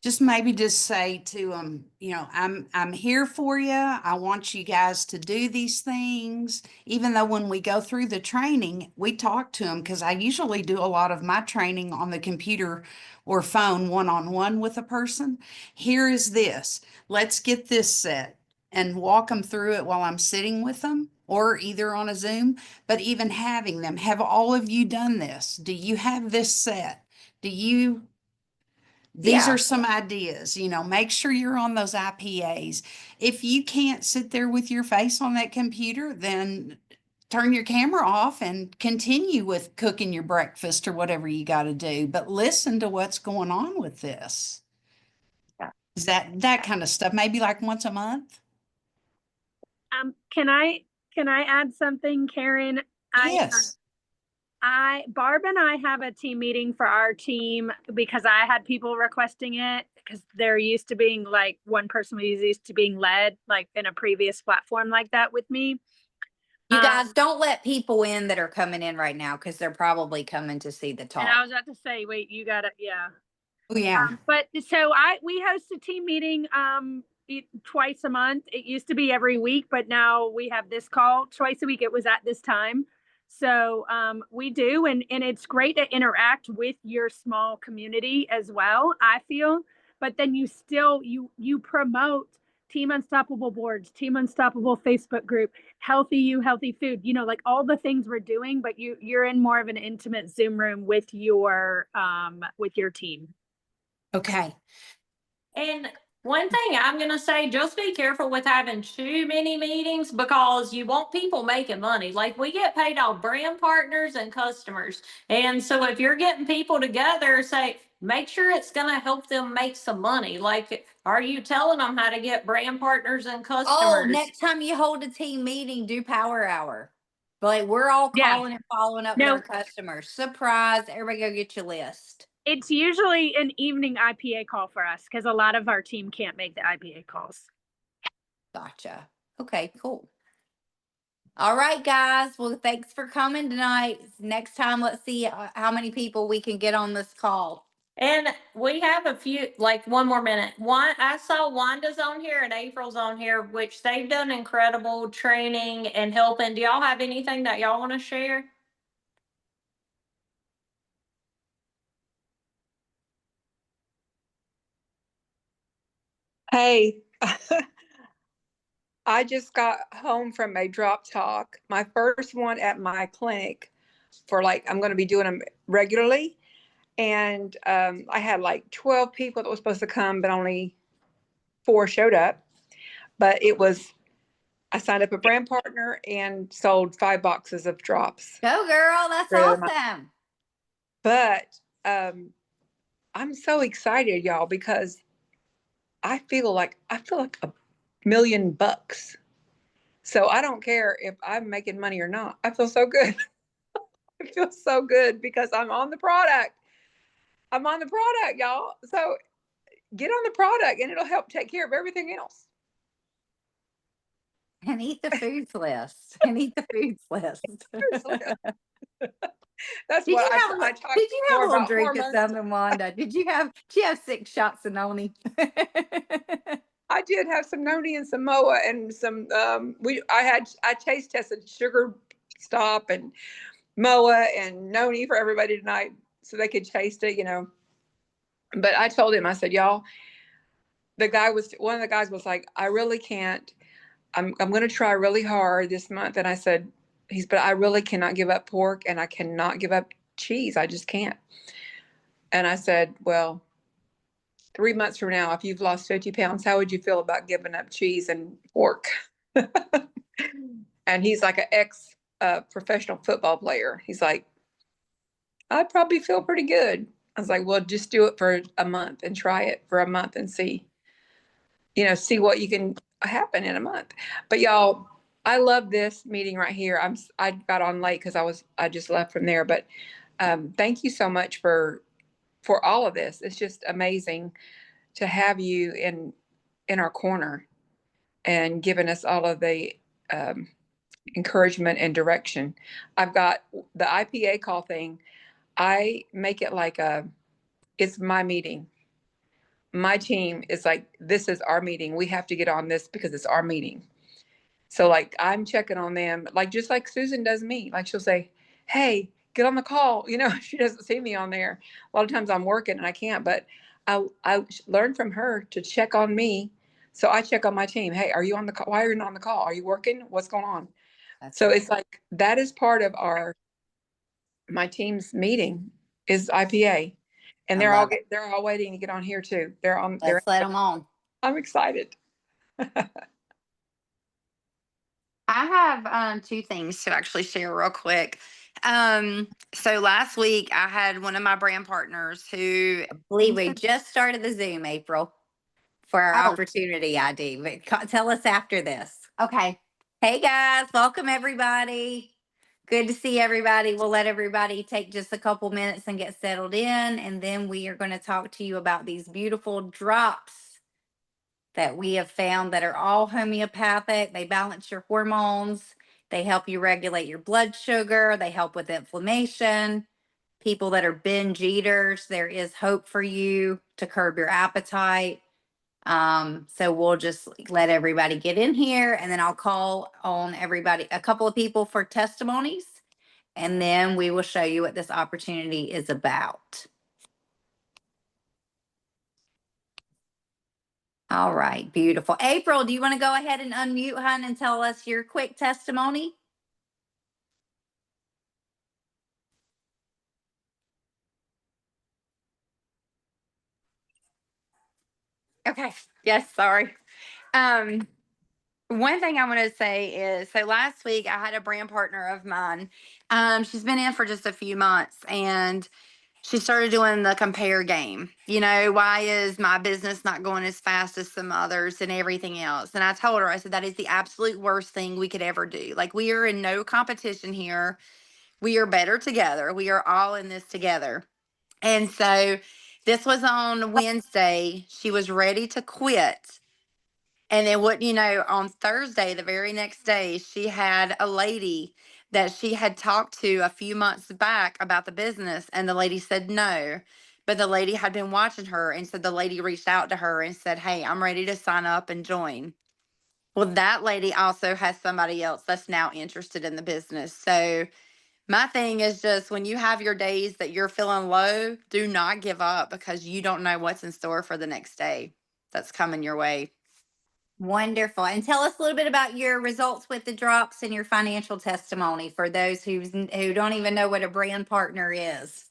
Just maybe just say to them, I'm here for you. I want you guys to do these things. Even though when we go through the training, we talk to them, because I usually do a lot of my training on the computer or phone one-on-one with a person. Here is this. Let's get this set, and walk them through it while I'm sitting with them, or either on a Zoom. But even having them, have all of you done this? Do you have this set? These Yeah. are some ideas, make sure you're on those IPAs. If you can't sit there with your face on that computer, then turn your camera off and continue with cooking your breakfast or whatever you got to do. But listen to what's going on with this. Yeah. Is that kind of stuff, maybe like once a month? Can I add something, Karen? Yes. Barb and I have a team meeting for our team because I had people requesting it, because they're used to being like, one person was used to being led like in a previous platform like that with me. You guys don't let people in that are coming in right now, because they're probably coming to see the talk. And I was about to say, wait, you got it. Yeah. Oh, yeah. But so we host a team meeting twice a month. It used to be every week, but now we have this call twice a week. It was at this time. So we do, and it's great to interact with your small community as well, I feel. But then you still you promote Team Unstoppable boards, Team Unstoppable Facebook group, Healthy You, Healthy Food, you know, like all the things we're doing, but you're in more of an intimate Zoom room with your team. Okay. And one thing I'm going to say, just be careful with having too many meetings because you want people making money. Like we get paid off brand partners and customers. And so if you're getting people together, say, make sure it's going to help them make some money. Like, are you telling them how to get brand partners and Oh, customers? next time you hold a team meeting, do power hour. Like we're all Yeah. calling and following up with No. our customers. Surprise, everybody go get your list. It's usually an evening IPA call for us because a lot of our team can't make the IPA calls. Gotcha. Okay, cool. All right, guys. Well, thanks for coming tonight. Next time, let's see how many people we can get on this call. And we have a few, like one more minute. I saw Wanda's on here and April's on here, which they've done incredible training and helping. Do y'all have anything that y'all want to share? Hey, I just got home from a drop talk, my first one at my clinic for I'm going to be doing them regularly. And I had like 12 people that were supposed to come, but only 4 showed up. But I signed up a brand partner and sold 5 boxes of drops. Go, girl. That's Really awesome. But I'm so excited, y'all, because I feel like $1 million. So I don't care if I'm making money or not. I feel so good. I feel so good because I'm on the product. I'm on the product, y'all. So get on the product and it'll help take care of everything else. And eat the foods list. And eat the foods list. That's Did what you I have, talk did you have more a little about drink of hormones. something, Wanda? Did you have 6 shots of noni? I did have some noni and some moa and some I taste tested Sugar Stop and moa and noni for everybody tonight so they could taste it, But I told him, I said, y'all, one of the guys was like, I really can't. I'm going to try really hard this month. And I said, but I really cannot give up pork and I cannot give up cheese. I just can't. And I said, well, 3 months from now, if you've lost 50 pounds, how would you feel about giving up cheese and pork? And he's like an ex professional football player. He's like, I'd probably feel pretty good. I was like, well, just do it for a month and try it for a month and see what you can happen in a month. But y'all, I love this meeting right here. I got on late because I just left from there. But thank you so much for all of this. It's just amazing to have you in our corner and giving us all of the encouragement and direction. I've got the IPA call thing. I make it like it's my meeting. My team is like, this is our meeting. We have to get on this because it's our meeting. So I'm checking on them, just like Susan does me. She'll say, hey, get on the call. She doesn't see me on there. A lot of times I'm working and I can't, but I learned from her to check on me. So I check on my team. Hey, are you on the call? Why are you not on the call? Are you working? What's going on? So it's like, that is part of my team's meeting is IPA. And they're all waiting to get on here too. Let's let them on. I'm excited. I have 2 things to actually share real quick. So last week I had one of my brand partners who I believe we just started the Zoom, April, for our opportunity ID. But tell us after this. Okay. Hey guys, welcome everybody. Good to see everybody. We'll let everybody take just a couple minutes and get settled in, and then we are going to talk to you about these beautiful drops that we have found that are all homeopathic. They balance your hormones. They help you regulate your blood sugar. They help with inflammation. People that are binge eaters, there is hope for you to curb your appetite. So we'll just let everybody get in here, and then I'll call on everybody, a couple of people for testimonies. and then we will show you what this opportunity is about. All right, beautiful. April, do you want to go ahead and unmute, hon, and tell us your quick testimony? Okay. Yes, sorry. One thing I want to say is, so last week I had a brand partner of mine. She's been in for just a few months, and she started doing the compare game. You know, why is my business not going as fast as some others and everything else? And I told her, I said, that is the absolute worst thing we could ever do. Like, we are in no competition here. We are better together. We are all in this together. And so this was on Wednesday. She was ready to quit. And then what, you know, on Thursday, the very next day, she had a lady that she had talked to a few months back about the business, and the lady said no. But the lady had been watching her, and so the lady reached out to her and said, "Hey, I'm ready to sign up and join." Well, that lady also has somebody else that's now interested in the business. So my thing is just, when you have your days that you're feeling low, do not give up, because you don't know what's in store for the next day that's coming your way. Wonderful. And tell us a little bit about your results with the drops and your financial testimony for those who don't even know what a brand partner is.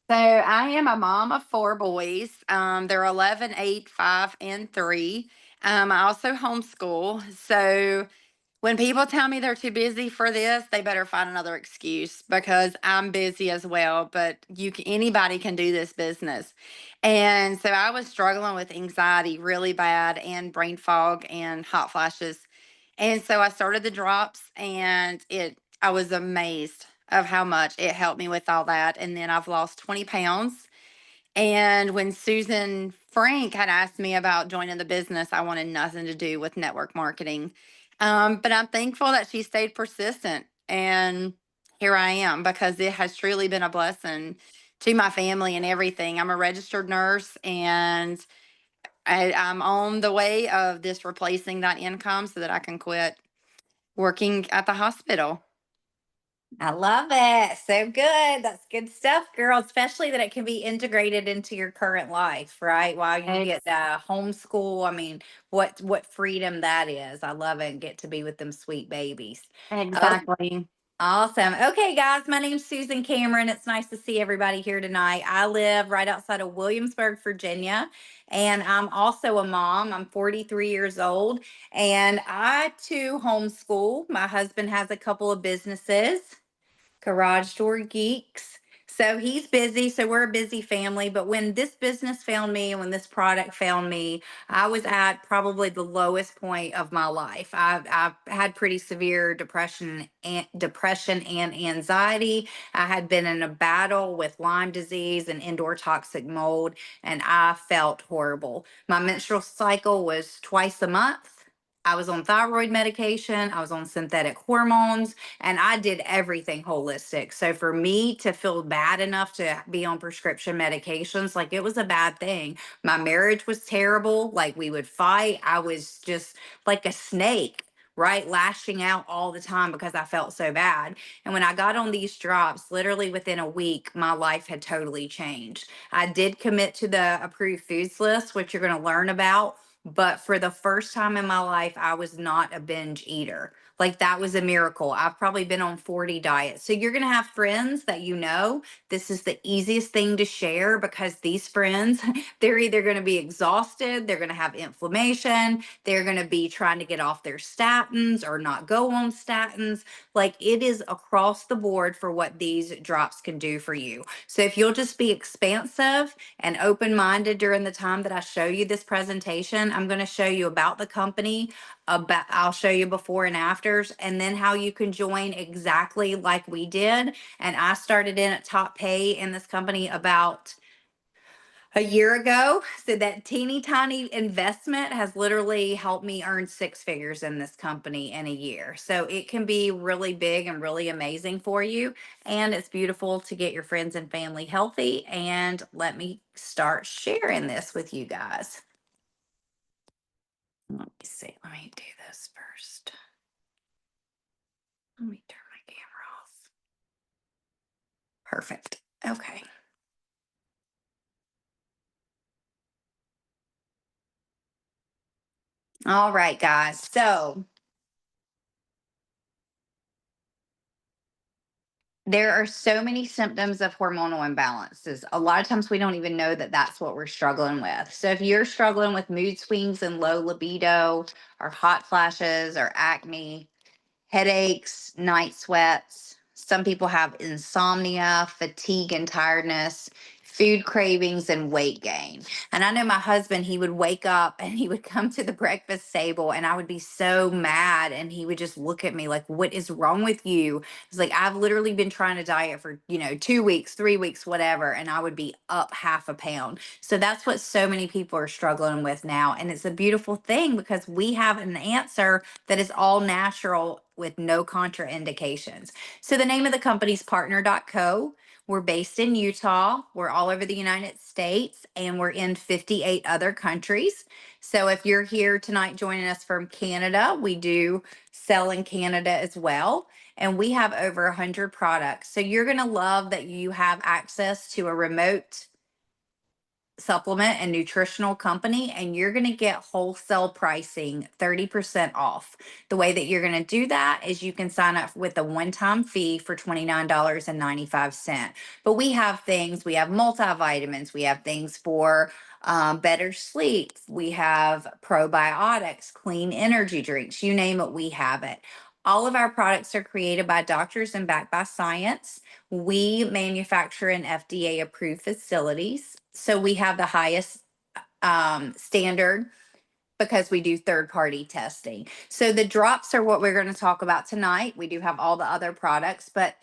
So I am a mom of 4 boys. They're 11, 8, 5, and 3. I also homeschool. So when people tell me they're too busy for this, they better find another excuse, because I'm busy as well. But anybody can do this business. And so I was struggling with anxiety really bad, and brain fog and hot flashes. And so I started the drops, and I was amazed of how much it helped me with all that. And then I've lost 20 pounds. And when Susan Frank had asked me about joining the business, I wanted nothing to do with network marketing. But I'm thankful that she stayed persistent. And here I am, because it has truly been a blessing to my family and everything. I'm a registered nurse, and I'm on the way of this replacing that income so that I can quit working at the hospital. I love it. So good. That's good stuff, girl. Especially that it can be integrated into your current life, right? While you get homeschool. I mean, what freedom that is. I love it. And get to be with them sweet babies. Exactly. Awesome. Okay, guys, my name's Susan Cameron. It's nice to see everybody here tonight. I live right outside of Williamsburg, Virginia, and I'm also a mom. I'm 43 years old, and I too homeschool. My husband has a couple of businesses, Garage Door Geeks. So he's busy. So we're a busy family. But when this business found me, and when this product found me, I was at probably the lowest point of my life. I've had pretty severe depression and anxiety. I had been in a battle with Lyme disease and indoor toxic mold, and I felt horrible. My menstrual cycle was twice a month. I was on thyroid medication. I was on synthetic hormones, and I did everything holistic. So for me to feel bad enough to be on prescription medications, like, it was a bad thing. My marriage was terrible. Like, we would fight. I was just like a snake, right? Lashing out all the time because I felt so bad. And when I got on these drops, literally within a week, my life had totally changed. I did commit to the approved foods list, which you're going to learn about. But for the first time in my life, I was not a binge eater. Like, that was a miracle. I've probably been on 40 diets. So you're going to have friends that this is the easiest thing to share, because these friends, they're either going to be exhausted, they're going to have inflammation, they're going to be trying to get off their statins or not go on statins. Like, it is across the board for what these drops can do for you. So if you'll just be expansive and open-minded during the time that I show you this presentation, I'm going to show you about the company, I'll show you before and afters, and then how you can join exactly like we did. And I started in at top pay in this company about a year ago. So that teeny tiny investment has literally helped me earn 6 figures in this company in a year. So it can be really big and really amazing for you. And it's beautiful to get your friends and family healthy. And let me start sharing this with you guys. Let me see. Let me do this first. Let me turn my camera off. Perfect. Okay. All right, guys. So there are so many symptoms of hormonal imbalances. A lot of times we don't even know that that's what we're struggling with. So if you're struggling with mood swings and low libido, or hot flashes, or acne, headaches, night sweats. Some people have insomnia, fatigue and tiredness, food cravings, and weight gain. And I know my husband, he would wake up and he would come to the breakfast table and I would be so mad. And he would just look at me like, what is wrong with you? It's like, I've literally been trying to diet for, 2 weeks, 3 weeks, whatever. And I would be up half a pound. So that's what so many people are struggling with now. And it's a beautiful thing because we have an answer that is all natural with no contraindications. So the name of the company is Partner.co. We're based in Utah. We're all over the United States and we're in 58 other countries. So if you're here tonight joining us from Canada, we do sell in Canada as well. And we have over 100 products. So you're going to love that you have access to a remote supplement and nutritional company, and you're going to get wholesale pricing 30% off. The way that you're going to do that is you can sign up with a one-time fee for $29.95. But we have multivitamins, we have things for better sleep, we have probiotics, clean energy drinks, you name it, we have it. All of our products are created by doctors and backed by science. We manufacture in FDA approved facilities. So we have the highest standard because we do third party testing. So the drops are what we're going to talk about tonight. We do have all the other products, but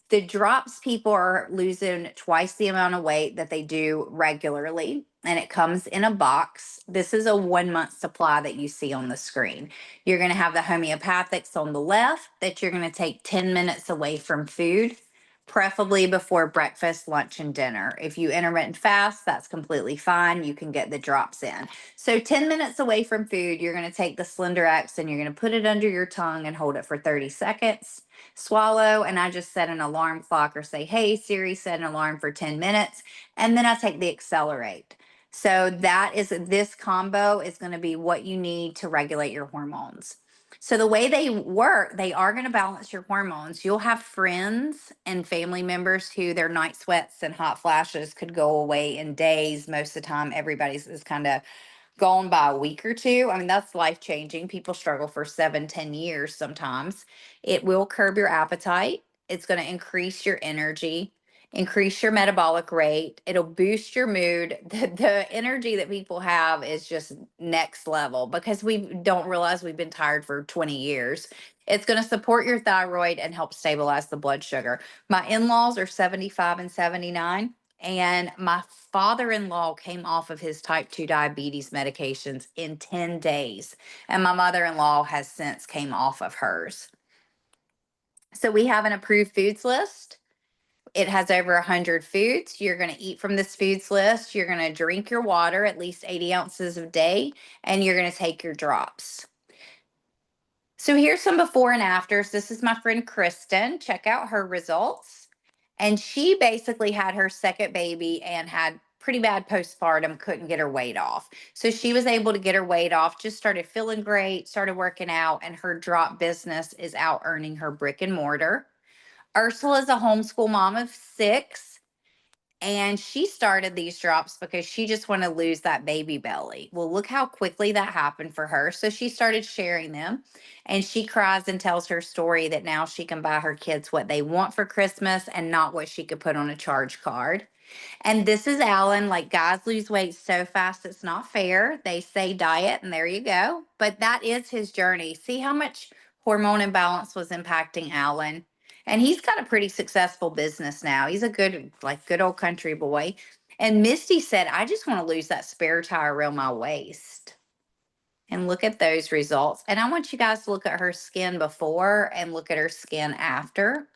the drops, people are losing twice the amount of weight that they do regularly. And it comes in a box. This is a 1 month supply that you see on the screen. You're going to have the homeopathics on the left that you're going to take 10 minutes away from food, preferably before breakfast, lunch, and dinner. If you intermittent fast, that's completely fine. You can get the drops in. So 10 minutes away from food, you're going to take the Slender X and you're going to put it under your tongue and hold it for 30 seconds. Swallow, and I just set an alarm clock or say, hey, Siri, set an alarm for 10 minutes. And then I take the Accelerate. So this combo is going to be what you need to regulate your hormones. So the way they work, they are going to balance your hormones. You'll have friends and family members who their night sweats and hot flashes could go away in days. Most of the time, everybody's is kind of gone by a week or two. I mean, that's life changing. People struggle for 7-10 years sometimes. It will curb your appetite. It's going to increase your energy, increase your metabolic rate. It'll boost your mood. The energy that people have is just next level because we don't realize we've been tired for 20 years. It's going to support your thyroid and help stabilize the blood sugar. My in-laws are 75 and 79. And my father-in-law came off of his type 2 diabetes medications in 10 days. And my mother-in-law has since came off of hers. So we have an approved foods list. It has over 100 foods. You're going to eat from this foods list. You're going to drink your water, at least 80 ounces a day, and you're going to take your drops. So here's some before and afters. This is my friend Kristen. Check out her results. And she basically had her second baby and had pretty bad postpartum, couldn't get her weight off. So she was able to get her weight off, just started feeling great, started working out, and her drop business is out earning her brick and mortar. Ursula is a homeschool mom of 6. And she started these drops because she just wanted to lose that baby belly. Well, look how quickly that happened for her. So she started sharing them and she cries and tells her story that now she can buy her kids what they want for Christmas and not what she could put on a charge card. And this is Alan. Like, guys lose weight so fast, it's not fair. They say diet, and there you go. But that is his journey. See how much hormone imbalance was impacting Alan. And he's got a pretty successful business now. He's a good old country boy. And Misty said, I just want to lose that spare tire around my waist. And look at those results. And I want you guys to look at her skin before and look at her skin after.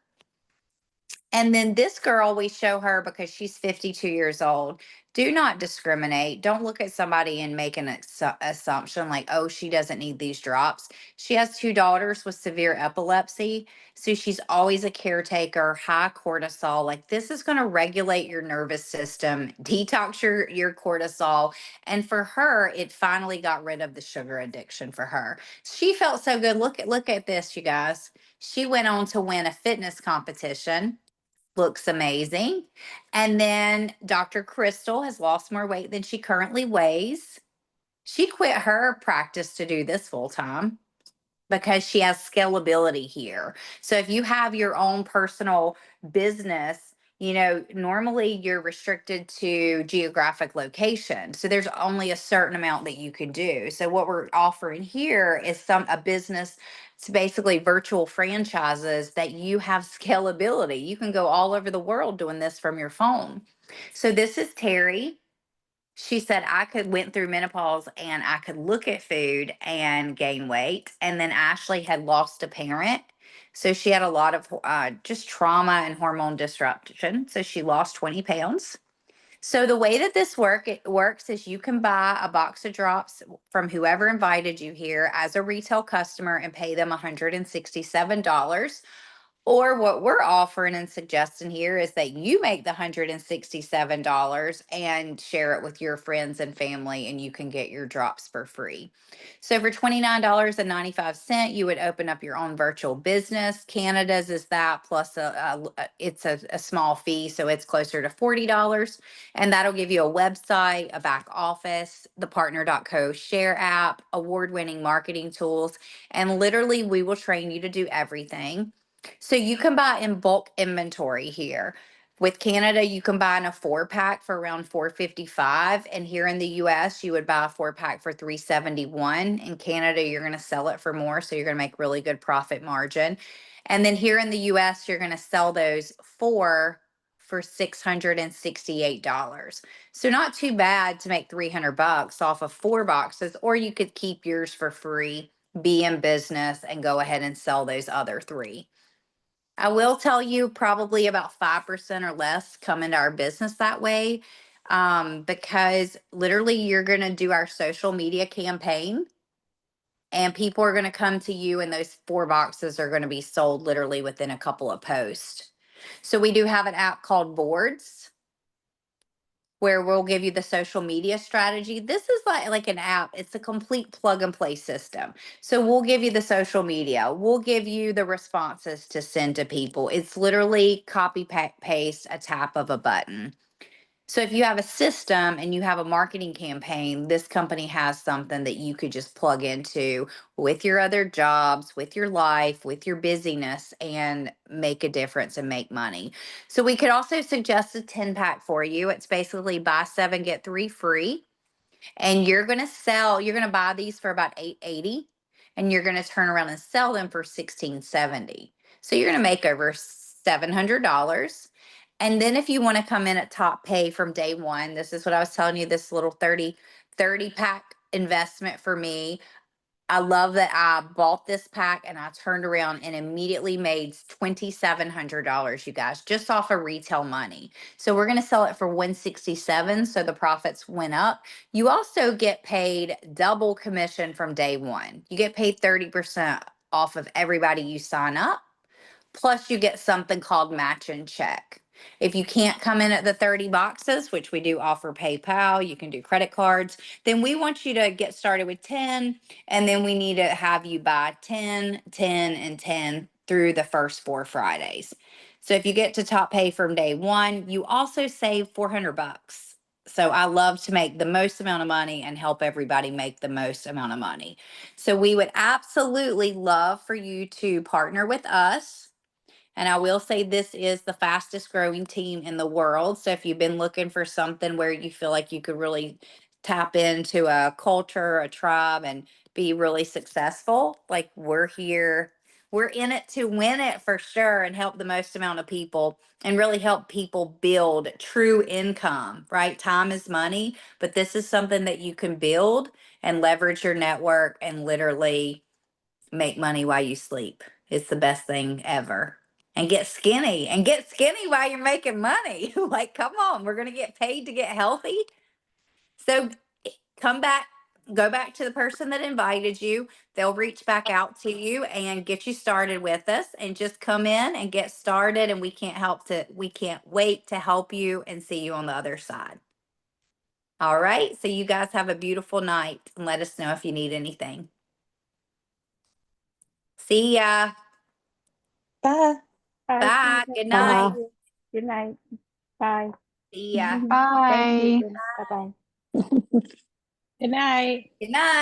And then this girl, we show her because she's 52 years old. Do not discriminate. Don't look at somebody and make an assumption like, oh, she doesn't need these drops. She has 2 daughters with severe epilepsy. So she's always a caretaker, high cortisol. Like this is going to regulate your nervous system, detox your cortisol. And for her, it finally got rid of the sugar addiction for her. She felt so good. Look at this, you guys. She went on to win a fitness competition. Looks amazing. And then Dr. Crystal has lost more weight than she currently weighs. She quit her practice to do this full time because she has scalability here. So if you have your own personal business, you know, normally you're restricted to geographic location. So there's only a certain amount that you can do. So what we're offering here is a business. It's basically virtual franchises that you have scalability. You can go all over the world doing this from your phone. So this is Terry. She said went through menopause and I could look at food and gain weight. And then Ashley had lost a parent. So she had a lot of just trauma and hormone disruption. So she lost 20 pounds. So the way that this works is you can buy a box of drops from whoever invited you here as a retail customer and pay them $167. Or what we're offering and suggesting here is that you make the $167 and share it with your friends and family, and you can get your drops for free. So for $29.95, you would open up your own virtual business. Canada's is that plus it's a small fee, so it's closer to $40, and that'll give you a website, a back office, the Partner.co share app, award-winning marketing tools, and literally we will train you to do everything. So you can buy in bulk inventory here. With Canada, you can buy in a 4-pack for around $4.55. And here in the US, you would buy a 4-pack for $3.71. In Canada, you're going to sell it for more. So you're going to make really good profit margin. And then here in the US, you're going to sell those for $668. So not too bad to make $300 off of 4 boxes, or you could keep yours for free, be in business, and go ahead and sell those other 3. I will tell you probably about 5% or less come into our business that way, because literally you're going to do our social media campaign and people are going to come to you and those 4 boxes are going to be sold literally within a couple of posts. So we do have an app called Boards where we'll give you the social media strategy. This is like an app. It's a complete plug and play system. So we'll give you the social media. We'll give you the responses to send to people. It's literally copy, paste, a tap of a button. So if you have a system and you have a marketing campaign, this company has something that you could just plug into with your other jobs, with your life, with your busyness, and make a difference and make money. So we could also suggest a 10-pack for you. It's basically buy 7, get 3 free. And you're going to buy these for about $8.80 and you're going to turn around and sell them for $16.70. So you're going to make over $700. And then if you want to come in at top pay from day one, this is what I was telling you, this little 30 pack investment for me. I love that I bought this pack and I turned around and immediately made $2,700, you guys, just off of retail money. So we're going to sell it for $167. So the profits went up. You also get paid double commission from day one. You get paid 30% off of everybody you sign up. Plus you get something called match and check. If you can't come in at the 30 boxes, which we do offer PayPal, you can do credit cards, then we want you to get started with 10, and then we need to have you buy 10, 10, and 10 through the first 4 Fridays. So if you get to top pay from day one, you also save $400. So I love to make the most amount of money and help everybody make the most amount of money. So we would absolutely love for you to partner with us. And I will say this is the fastest growing team in the world. So if you've been looking for something where you feel like you could really tap into a culture, a tribe, and be really successful, like we're here. We're in it to win it for sure and help the most amount of people and really help people build true income, right? Time is money, but this is something that you can build and leverage your network and literally make money while you sleep. It's the best thing ever. and get skinny while you're making money. Like, come on, we're going to get paid to get healthy. So come back, go back to the person that invited you. They'll reach back out to you and get you started with us, and just come in and get started. And we can't wait to help you and see you on the other side. All right. So you guys have a beautiful night, and let us know if you need anything. See ya. Bye. Bye. Good night. Good night. Bye. See ya. Bye. Bye bye. Good night. Good night.